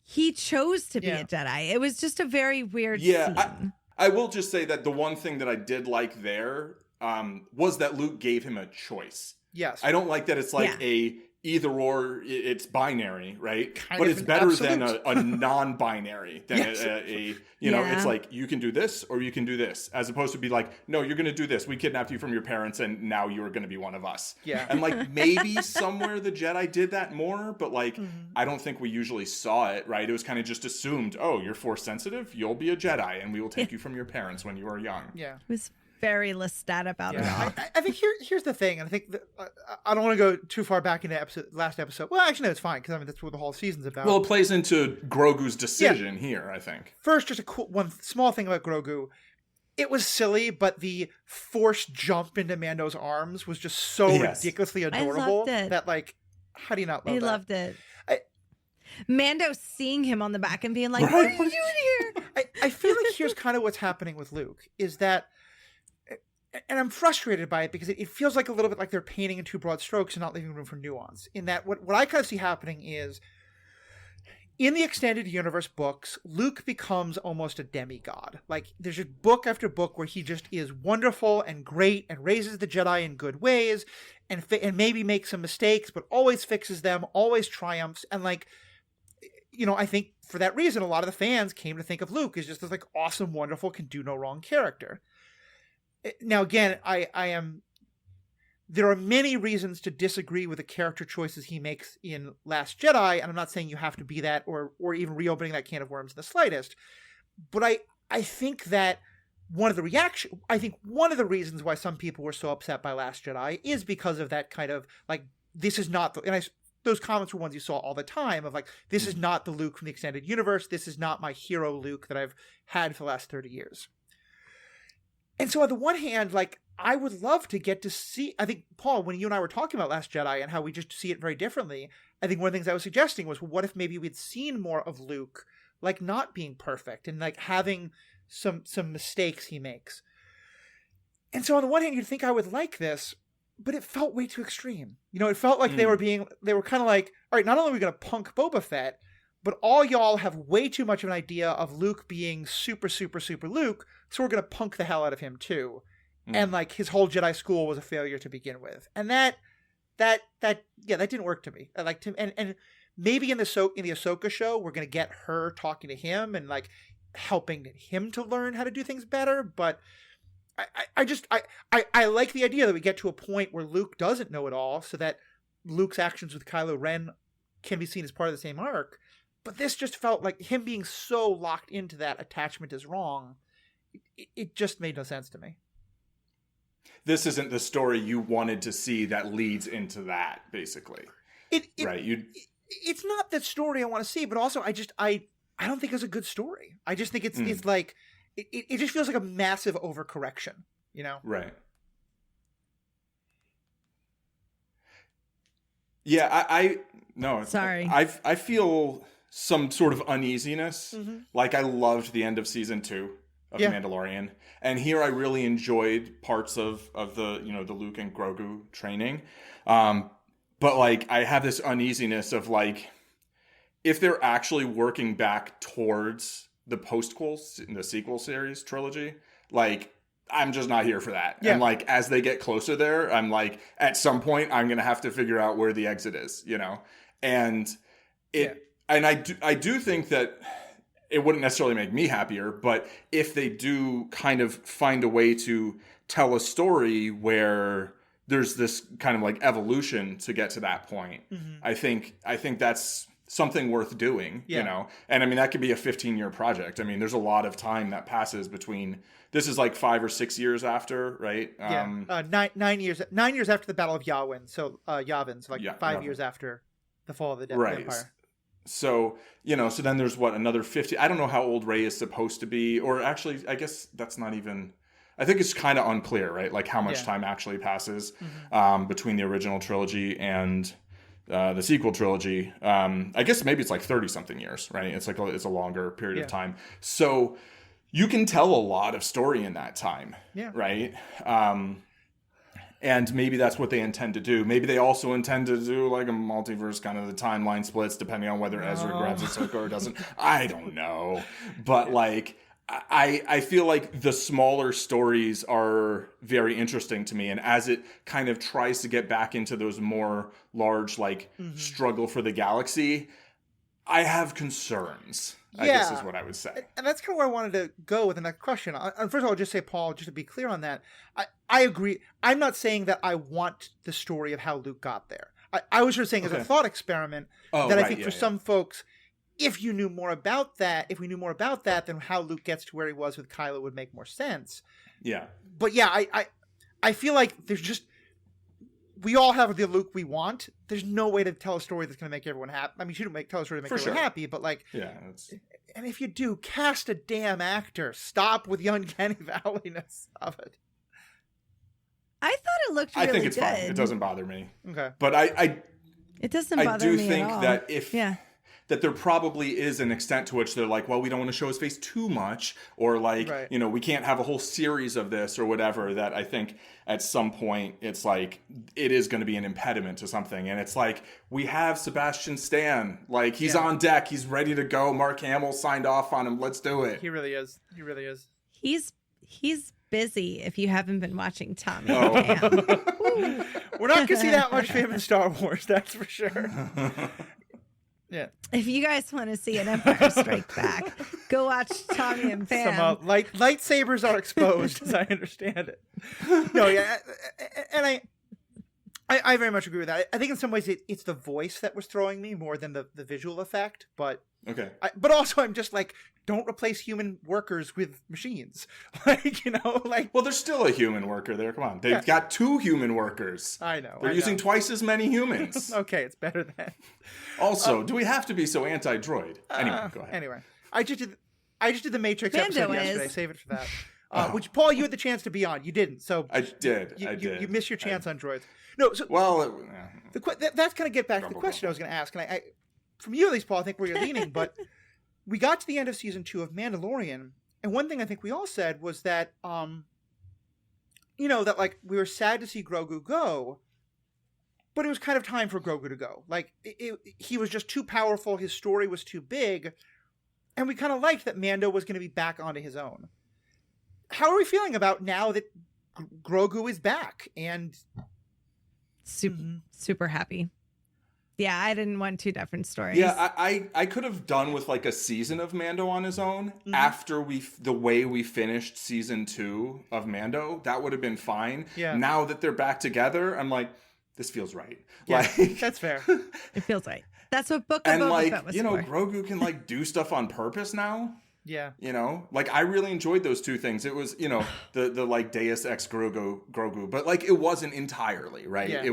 he chose to be a Jedi. It was just a very weird scene.
I will just say that the one thing that I did like there was that Luke gave him a choice.
Yes.
I don't like that it's like a either or, it's binary, right? But it's better
absolute.
than a non-binary than it's like you can do this or you can do this, as opposed to be like, no, you're going to do this. We kidnapped you from your parents and now you're going to be one of us.
Yeah.
And like maybe somewhere the Jedi did that more, but like I don't think we usually saw it, right? It was kind of just assumed, oh, you're Force sensitive, you'll be a Jedi and we will take you from your parents when you are young.
Yeah.
It was very Lestat about it all.
I think here's the thing, and I think I don't want to go too far back into last episode. Well, actually, no, it's fine because I mean that's what the whole season's about.
Well, it plays into Grogu's decision here, I think.
First, just one small thing about Grogu. It was silly, but the forced jump into Mando's arms was just so ridiculously adorable that, like, how do you not love that?
I loved it. Mando seeing him on the back and being like, "What are you doing here?"
I feel like here's kind of what's happening with Luke is that. And I'm frustrated by it because it feels like a little bit like they're painting in too broad strokes and not leaving room for nuance. In that, what I kind of see happening is, in the extended universe books, Luke becomes almost a demigod. Like, there's just book after book where he just is wonderful and great and raises the Jedi in good ways and maybe makes some mistakes, but always fixes them, always triumphs. And like, I think for that reason, a lot of the fans came to think of Luke as just this like awesome, wonderful, can do no wrong character. Now, again, there are many reasons to disagree with the character choices he makes in Last Jedi, and I'm not saying you have to be that or even reopening that can of worms in the slightest. But I think that one of the reasons why some people were so upset by Last Jedi is because of that kind of like, this is not those comments were ones you saw all the time of like, this is not the Luke from the extended universe. This is not my hero Luke that I've had for the last 30 years. And so on the one hand, like, I would love to get to see, I think, Paul, when you and I were talking about Last Jedi and how we just see it very differently, I think one of the things I was suggesting was, well, what if maybe we'd seen more of Luke, like, not being perfect and, like, having some mistakes he makes. And so on the one hand, you'd think I would like this, but it felt way too extreme. You know, it felt like they were kind of like, all right, not only are we going to punk Boba Fett, but all y'all have way too much of an idea of Luke being super, super, super Luke, so we're going to punk the hell out of him too. And like his whole Jedi school was a failure to begin with, and that didn't work to me. I liked him, and maybe in the Ahsoka show we're gonna get her talking to him and like helping him to learn how to do things better. But I like the idea that we get to a point where Luke doesn't know it all, so that Luke's actions with Kylo Ren can be seen as part of the same arc. But this just felt like him being so locked into that attachment is wrong. It just made no sense to me.
This isn't the story you wanted to see that leads into that, basically. Right?
It's not the story I want to see, but also I don't think it's a good story. I just think it's like it just feels like a massive overcorrection, you know?
Right. Yeah,
Sorry.
I feel some sort of uneasiness. Mm-hmm. Like I loved the end of season 2 of The Mandalorian. And here I really enjoyed parts of the, you know, the Luke and Grogu training. But like I have this uneasiness of like, if they're actually working back towards the postquels in the sequel series trilogy, like I'm just not here for that. Yeah. And like, as they get closer there, I'm like, at some point I'm going to have to figure out where the exit is, you know? And and I do think that it wouldn't necessarily make me happier, but if they do kind of find a way to tell a story where there's this kind of like evolution to get to that point, I think that's something worth doing, you know? And I mean, that could be a 15-year project. I mean, there's a lot of time that passes between, this is like 5 or 6 years after, right?
9 years after the Battle of Yavin. So Yavin, so like 5 years after the fall of the Death Empire.
So, you know, so then there's another 50. I don't know how old Rey is supposed to be, or actually, I guess that's not even, I think it's kind of unclear, right? Like how much time actually passes between the original trilogy and the sequel trilogy. I guess maybe it's like 30 something years, right? It's like it's a longer period of time. So you can tell a lot of story in that time, right? And maybe that's what they intend to do. Maybe they also intend to do like a multiverse, kind of the timeline splits, depending on whether Ezra grabs Ahsoka or doesn't. I don't know. But like, I feel like the smaller stories are very interesting to me. And as it kind of tries to get back into those more large, like struggle for the galaxy, I have concerns. I guess is what I would say.
And that's kind of where I wanted to go with the next question. And first of all, I'll just say, Paul, just to be clear on that, I agree. I'm not saying that I want the story of how Luke got there. I was just saying as a thought experiment that I think for some folks, if we knew more about that, then how Luke gets to where he was with Kylo would make more sense. Yeah. But yeah, I feel like there's just, we all have the Luke we want. There's no way to tell a story that's going to make everyone happy. I mean, you shouldn't tell a story to make everyone happy, but like, and if you do, cast a damn actor. Stop with the uncanny valleyness of it.
I thought it looked really good.
I think it's fine. It doesn't bother me.
Okay.
But
it doesn't bother me at all.
I do think that that there probably is an extent to which they're like, well, we don't want to show his face too much, or like, you know, we can't have a whole series of this or whatever, that I think at some point it's like, it is going to be an impediment to something. And it's like, we have Sebastian Stan, like he's on deck. He's ready to go. Mark Hamill signed off on him. Let's do it.
He really is.
He's busy if you haven't been watching Tommy.
We're not going to see that much of him in Star Wars. That's for sure. Yeah.
If you guys want to see an Empire Strike Back, Go watch Tommy and Pam.
Some lightsabers are exposed, as I understand it. No, yeah, and I very much agree with that. I think in some ways it's the voice that was throwing me more than the visual effect, but
okay.
But also I'm just like, don't replace human workers with machines. Like, well,
there's still a human worker there. Come on. They've got 2 human workers.
I know.
They're using twice as many humans.
Okay, it's better than.
Also, do we have to be so anti-droid? Anyway, go ahead.
Anyway, I just did the Matrix episode yesterday. Save it for that. Which, Paul, you had the chance to be on. You didn't. So
I did.
You missed your chance on droids. No. So that's kind of get back to the question I was going to ask, and I from you at least, Paul, I think where you're leaning, but we got to the end of season 2 of Mandalorian, and one thing I think we all said was that, that like we were sad to see Grogu go, but it was kind of time for Grogu to go. Like he was just too powerful. His story was too big, and we kind of liked that Mando was going to be back onto his own. How are we feeling about now that Grogu is back? And
super happy. Yeah, I didn't want 2 different stories.
Yeah, I could have done with like a season of Mando on his own after the way we finished season 2 of Mando. That would have been fine.
Yeah.
Now that they're back together, I'm like, this feels right.
Yeah,
like,
that's fair.
It feels right. That's what Book of Boba Fett was for.
Grogu can like do stuff on purpose now.
Yeah.
Like I really enjoyed those 2 things. It was, the like Deus Ex Grogu, but like it wasn't entirely, right?
Yeah.
It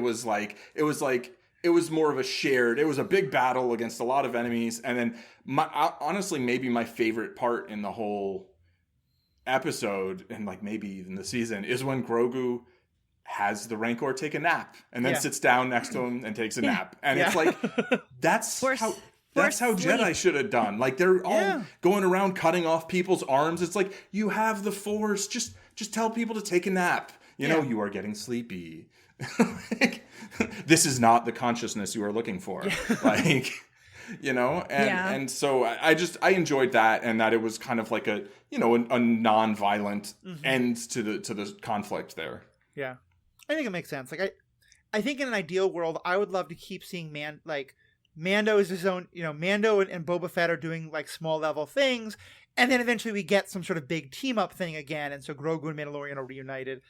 was more of a shared, it was a big battle against a lot of enemies. And then honestly, maybe my favorite part in the whole episode and like maybe even the season is when Grogu has the Rancor take a nap and then sits down next to him and takes a nap. And it's like, that's how Jedi should have done. Like they're all going around cutting off people's arms. It's like, you have the Force. Just tell people to take a nap. You are getting sleepy. This is not the consciousness you are looking for. And so I enjoyed that, and that it was kind of like a non-violent end to the conflict there.
Yeah. I think it makes sense. Like I think in an ideal world, I would love to keep seeing Mando is his own, Mando and Boba Fett are doing like small level things, and then eventually we get some sort of big team up thing again, and so Grogu and Mandalorian are reunited.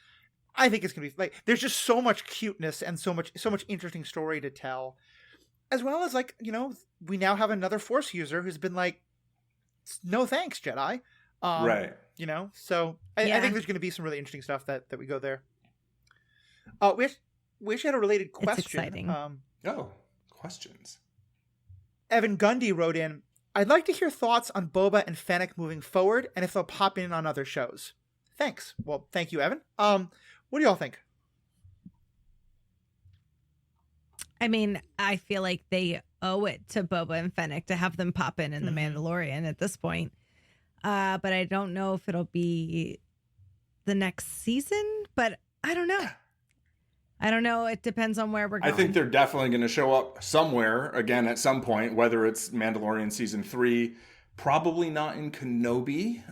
I think it's gonna be like there's just so much cuteness and so much interesting story to tell, as well as like we now have another Force user who's been like, no thanks, Jedi,
right?
So I think there's gonna be some really interesting stuff that we go there. We actually had a related question.
It's exciting.
Questions.
Evan Gundy wrote in, I'd like to hear thoughts on Boba and Fennec moving forward and if they'll pop in on other shows. Thanks. Well, thank you, Evan. What do y'all think?
I mean, I feel like they owe it to Boba and Fennec to have them pop in The Mandalorian at this point. But I don't know if it'll be the next season, but I don't know. It depends on where we're going.
I think they're definitely going to show up somewhere again at some point, whether it's Mandalorian season 3, probably not in Kenobi,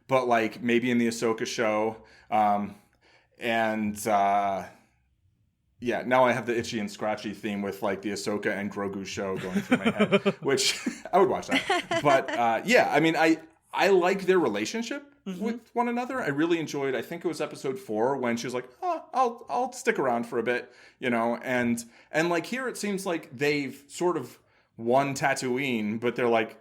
but like maybe in the Ahsoka show. Now I have the itchy and scratchy theme with like the Ahsoka and Grogu show going through my head, which I would watch that. But I mean, I like their relationship with one another. I really enjoyed, I think it was episode 4 when she was like, I'll stick around for a bit, and like here it seems like they've sort of won Tatooine, but they're like,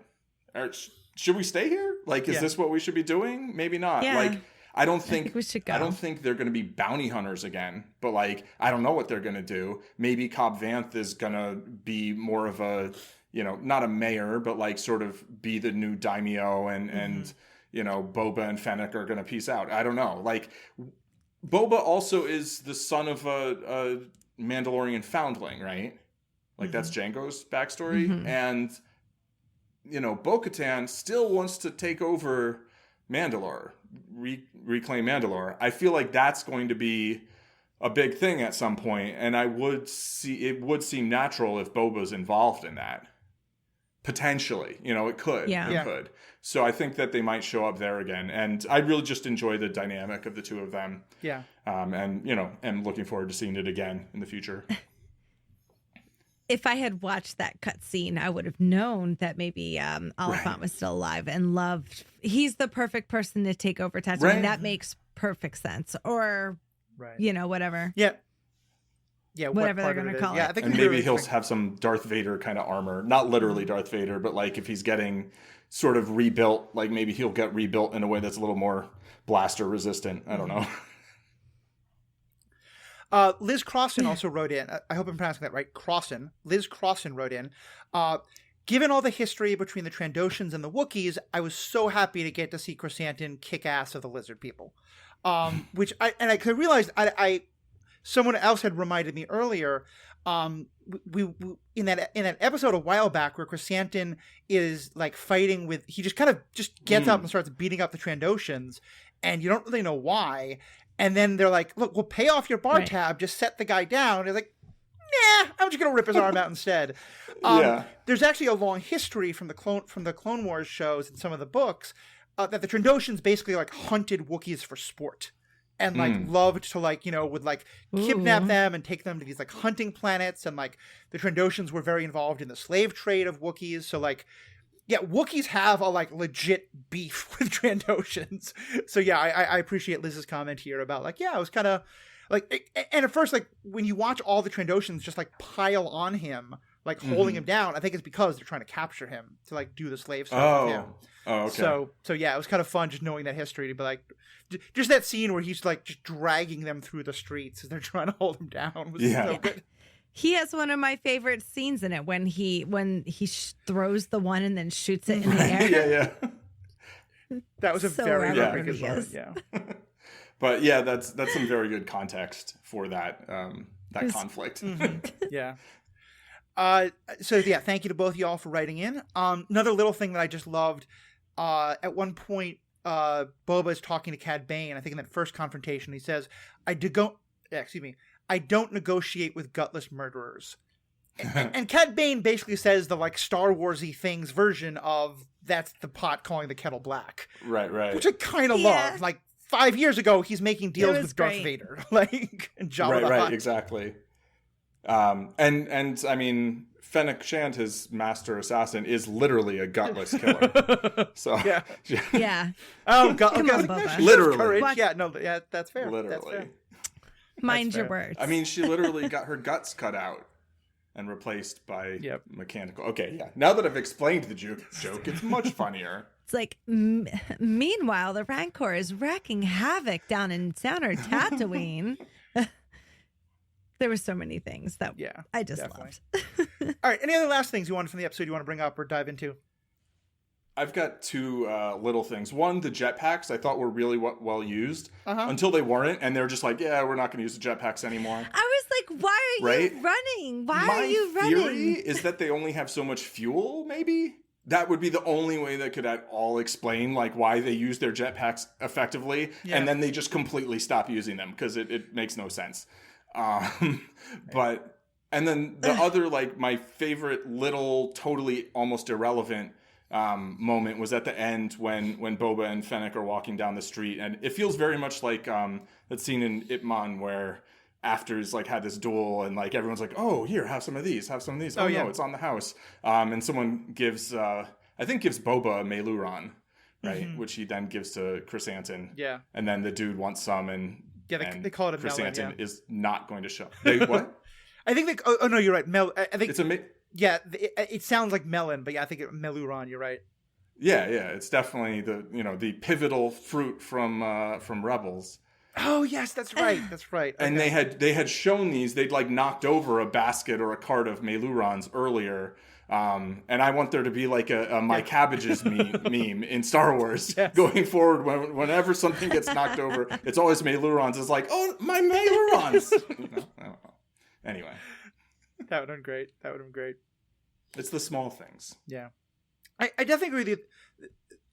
should we stay here? Like, is this what we should be doing? Maybe not.
Yeah.
Like, I don't think
we should go.
I don't think they're going to be bounty hunters again, but like, I don't know what they're going to do. Maybe Cobb Vanth is going to be more of a, not a mayor, but like sort of be the new daimyo and Boba and Fennec are going to peace out. I don't know. Like, Boba also is the son of a Mandalorian foundling, right? Like that's Jango's backstory. And, Bo-Katan still wants to take over Mandalore, reclaim Mandalore. I feel like that's going to be a big thing at some point, and it would seem natural if Boba's involved in that. Potentially, it could. It could. So I think that they might show up there again, and I really just enjoy the dynamic of the two of them. Yeah. And am looking forward to seeing it again in the future.
if I had watched that cutscene, I would have known that maybe Oliphant was still alive and loved. He's the perfect person to take over Tatooine.
Right.
That makes perfect sense. Or, whatever.
Yeah. Yeah,
whatever they're going to call it.
Yeah, I think
and maybe he'll have some Darth Vader kind of armor. Not literally Darth Vader, but like if he's getting sort of rebuilt, like maybe he'll get rebuilt in a way that's a little more blaster resistant. I don't know.
Liz Crossan also wrote in. I hope I'm pronouncing that right. Crossan. Liz Crossan wrote in. Given all the history between the Trandoshans and the Wookiees, I was so happy to get to see Chrysanthemum kick ass of the lizard people. Which I realized someone else had reminded me earlier. We in that episode a while back where Chrysanthemum is like fighting with, he just kind of just gets up and starts beating up the Trandoshans, and you don't really know why. And then they're like, "Look, we'll pay off your bar tab. Just set the guy down." And he's like, "Nah, I'm just gonna rip his arm out instead." There's actually a long history from the Clone Wars shows and some of the books that the Trandoshans basically like hunted Wookiees for sport. And like loved to like, would like kidnap them and take them to these like hunting planets. And like the Trandoshans were very involved in the slave trade of Wookiees. So like, yeah, Wookiees have a like legit beef with Trandoshans. So yeah, I appreciate Liz's comment here about like, yeah, it was kind of like, and at first like when you watch all the Trandoshans just like pile on him, like holding him down, I think it's because they're trying to capture him to like do the slave stuff with him.
Oh, okay.
So yeah, it was kind of fun just knowing that history to be like, just that scene where he's like just dragging them through the streets as they're trying to hold him down was so good.
He has one of my favorite scenes in it when he throws the one and then shoots it in the air.
That was a
so
very good moment. Yeah.
But yeah, that's some very good context for that conflict.
Yeah. So yeah, thank you to both of y'all for writing in. Another little thing that I just loved, at one point, Boba is talking to Cad Bane. I think in that first confrontation, he says, I don't negotiate with gutless murderers. And Cad Bane basically says the like Star Wars-y things version of that's the pot calling the kettle black.
Right.
Which I kind of love. Like 5 years ago, he's making deals with Darth Vader, like, and Jabba the Hutt.
Right, exactly. And I mean, Fennec Shand, his master assassin, is literally a gutless killer. So
yeah.
Oh,
literally.
Courage. Yeah, that's fair.
Literally.
That's fair.
Mind your words.
I mean, she literally got her guts cut out and replaced by mechanical. Okay, yeah. Now that I've explained the joke, it's much funnier.
It's like, meanwhile, the Rancor is wreaking havoc down in Southern Tatooine. There were so many things that I just loved.
All right. Any other last things you wanted from the episode you want to bring up or dive into?
I've got two little things. One, the jetpacks I thought were really well used until they weren't. And they're just like, yeah, we're not going to use the jetpacks anymore.
I was like, why are you running? Why are you running?
My theory is that they only have so much fuel, maybe? That would be the only way that could at all explain like why they use their jetpacks effectively. Yeah. And then they just completely stop using them because it makes no sense. But and then the other like my favorite little totally almost irrelevant moment was at the end when Boba and Fennec are walking down the street, and it feels very much like that scene in Ip Man where after he's like had this duel and like everyone's like, oh, here, have some of these. No, it's on the house. And someone gives I think gives Boba a Meluron, right, which he then gives to Chrysanthemum.
Yeah,
and then the dude wants some and.
Yeah, they call it a
Chrysanthemum
melon. Yeah.
is not going to show. They what?
I think they. Oh no, you're right. I think
it's a.
Yeah, it sounds like melon, but yeah, I think Meluron. You're right.
Yeah, it's definitely the pivotal fruit from Rebels.
Oh yes, that's right. That's right. Okay.
And they had shown these. They'd like knocked over a basket or a cart of Melurons earlier. And I want there to be like a My Cabbages meme in Star Wars going forward. Whenever something gets knocked over, it's always Melurons. It's like, oh, my Melurons. I don't know. Anyway.
That would have been great.
It's the small things.
Yeah. I definitely agree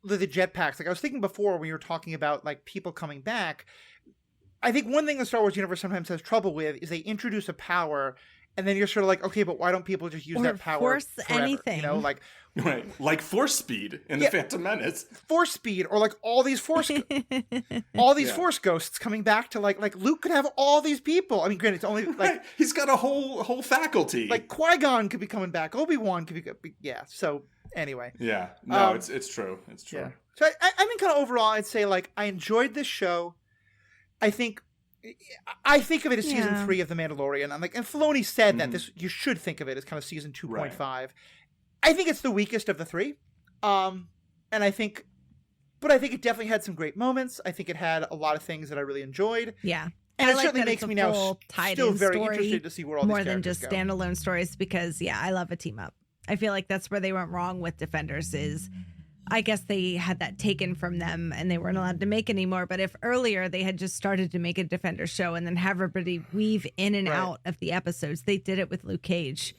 with the jetpacks. Like I was thinking before when you were talking about like people coming back, I think one thing the Star Wars universe sometimes has trouble with is they introduce a power and then you're sort of like, okay, but why don't people just use that power
force
forever?
Anything?
Like
Right, like Force Speed in the Phantom Menace.
Force Speed, or like all these Force ghosts coming back to like Luke could have all these people. I mean, granted, it's only like
right. He's got a whole faculty.
Like Qui-Gon could be coming back, Obi-Wan could be So anyway,
no, it's true. It's true.
Yeah. So I think kind of overall, I'd say like I enjoyed this show. I think of it as season 3 of The Mandalorian. I'm like, and Filoni said that you should think of it as kind of season 2.5. Right. I think it's the weakest of the 3. And I think it definitely had some great moments. I think it had a lot of things that I really enjoyed.
Yeah.
And it certainly makes me now still very interested to see where all these characters
more than just standalone stories, because I love a team up. I feel like that's where they went wrong with Defenders is I guess they had that taken from them and they weren't allowed to make anymore. But if earlier they had just started to make a Defender show and then have everybody weave in and out of the episodes, they did it with Luke Cage,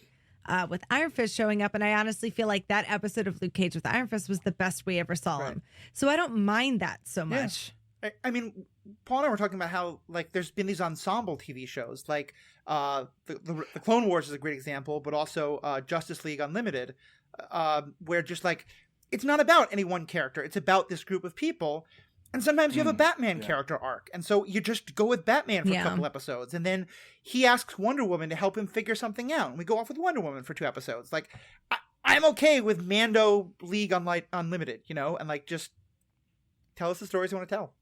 with Iron Fist showing up. And I honestly feel like that episode of Luke Cage with Iron Fist was the best we ever saw him. So I don't mind that so much.
I mean, Paul and I were talking about how like there's been these ensemble TV shows, like the Clone Wars is a great example, but also Justice League Unlimited, where just like it's not about any one character; it's about this group of people. And sometimes you have a Batman character arc, and so you just go with Batman for a couple episodes, and then he asks Wonder Woman to help him figure something out, and we go off with Wonder Woman for 2 episodes. Like I'm okay with Mando League Unlimited, and like just tell us the stories you want to tell.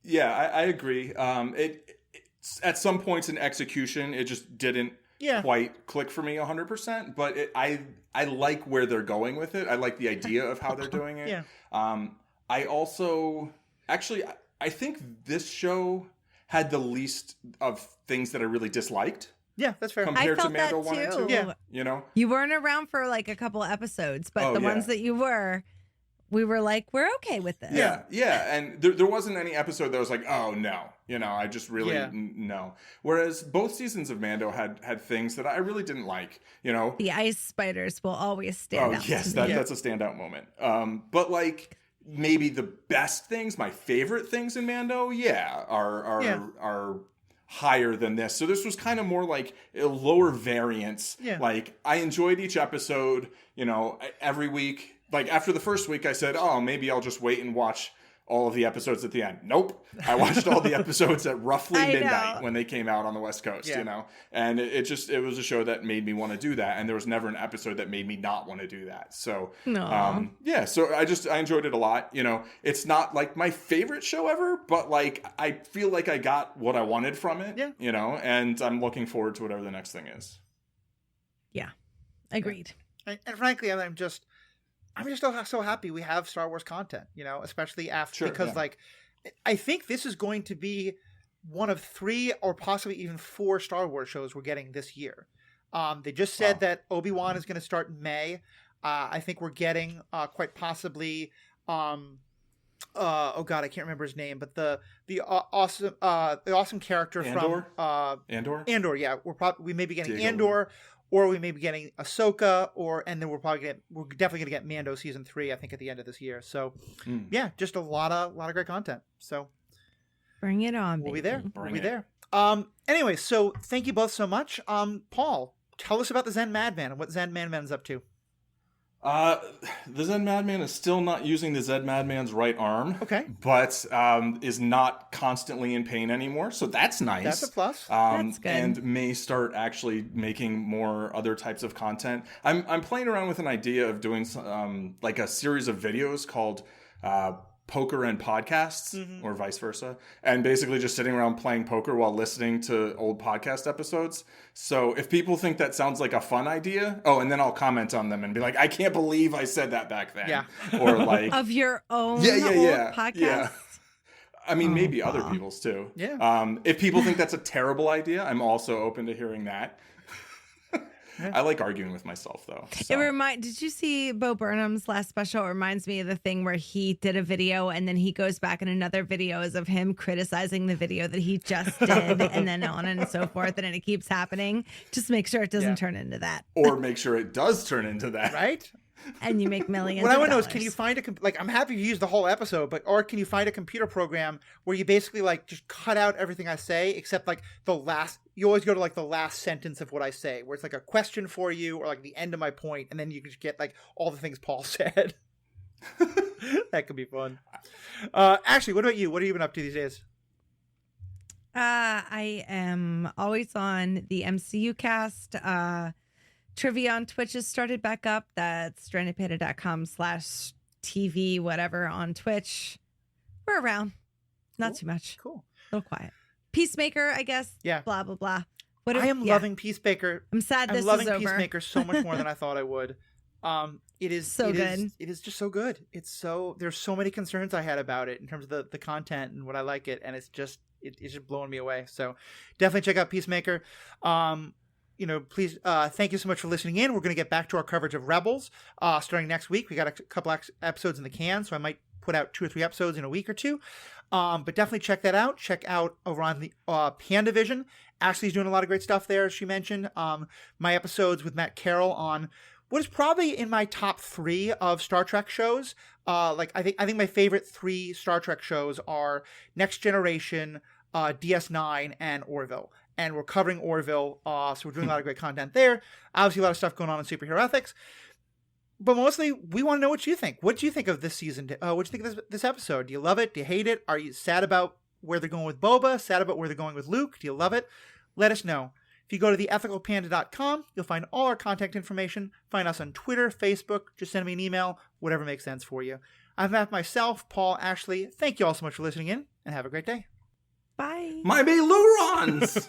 Yeah, I agree. It at some points in execution, it just didn't quite click for me 100%. But I like where they're going with it. I like the idea of how they're doing it. I also I think this show had the least of things that I really disliked.
Yeah, that's fair.
Compared
I felt
to Mando
that
1 and 2.
Yeah.
You weren't around for like a couple episodes, but ones that you were, we were like, we're okay with this.
Yeah. And there wasn't any episode that was like, oh, no. I just really, no. Whereas both seasons of Mando had things that I really didn't like,
The ice spiders will always stand out.
Oh, yes, that's a standout moment. But like maybe the best things, my favorite things in Mando, are higher than this. So this was kind of more like a lower variance. Yeah. Like I enjoyed each episode, every week. Like after the first week I said, oh, maybe I'll just wait and watch all of the episodes at the end. Nope. I watched all the episodes at roughly midnight when they came out on the West Coast, and it was a show that made me want to do that. And there was never an episode that made me not want to do that. So, so I enjoyed it a lot. It's not like my favorite show ever, but like, I feel like I got what I wanted from it, and I'm looking forward to whatever the next thing is.
Yeah. Agreed.
And frankly, I'm just so happy we have Star Wars content, especially after because like I think this is going to be one of 3 or possibly even 4 Star Wars shows we're getting this year. They just said that Obi-Wan is going to start in May. I think we're getting quite possibly oh god, I can't remember his name, but the awesome character
Andor?
from Andor. Yeah, we may be getting
Diego.
Andor. Or we may be getting Ahsoka, and then we're definitely going to get Mando season 3, I think, at the end of this year. So, just a lot of great content. So,
bring it on.
We'll be there. Anyway, so thank you both so much. Paul, tell us about the Zen Madman and what Zen Madman's up to.
The Zen Madman is still not using the Zen Madman's right arm.
Okay.
But is not constantly in pain anymore. So that's nice.
That's a plus.
That's good.
And may start actually making more other types of content. I'm playing around with an idea of doing like a series of videos called Poker and Podcasts, or vice versa, and basically just sitting around playing poker while listening to old podcast episodes. So if people think that sounds like a fun idea, and then I'll comment on them and be like, I can't believe I said that back then.
Yeah.
Or like
of your own old podcast. Yeah.
I mean, maybe other people's too.
Yeah.
If people think that's a terrible idea, I'm also open to hearing that. I like arguing with myself, though. So.
Did you see Bo Burnham's last special? It reminds me of the thing where he did a video and then he goes back and another video is of him criticizing the video that he just did and then on and so forth. And it keeps happening. Just make sure it doesn't turn into that.
Or make sure it does turn into that.
Right?
And you make millions.
What I want to know is, can you find I'm happy you use the whole episode, or can you find a computer program where you basically like just cut out everything I say except like the last you always go to like the last sentence of what I say, where it's like a question for you or like the end of my point, and then you can just get like all the things Paul said. That could be fun. Ashley, what about you? What have you been up to these days?
I am always on the MCU cast. Trivia on Twitch has started back up. That's strandedpanda.com/TV, whatever, on Twitch. We're around. Not too much.
Cool.
A little quiet. Peacemaker, I guess.
Yeah.
Blah, blah, blah.
I am loving Peacemaker.
I'm sad this is over.
I'm loving Peacemaker so much more than I thought I would. It is
so good.
It is just so good. There's so many concerns I had about it in terms of the content and what I like it, and it's just blowing me away. So definitely check out Peacemaker. Please, thank you so much for listening in. We're going to get back to our coverage of Rebels starting next week. We got a couple episodes in the can, so I might put out 2 or 3 episodes in a week or two. But definitely check that out. Check out over on the Pandavision. Ashley's doing a lot of great stuff there, as she mentioned. My episodes with Matt Carroll on what is probably in my top 3 of Star Trek shows. I think my favorite 3 Star Trek shows are Next Generation, DS9, and Orville. And we're covering Orville, so we're doing a lot of great content there. Obviously, a lot of stuff going on in superhero ethics. But mostly, we want to know what you think. What do you think of this season? What do you think of this episode? Do you love it? Do you hate it? Are you sad about where they're going with Boba? Sad about where they're going with Luke? Do you love it? Let us know. If you go to theethicalpanda.com, you'll find all our contact information. Find us on Twitter, Facebook. Just send me an email, whatever makes sense for you. I've met myself, Paul, Ashley. Thank you all so much for listening in, and have a great day.
Bye.
My Belourons!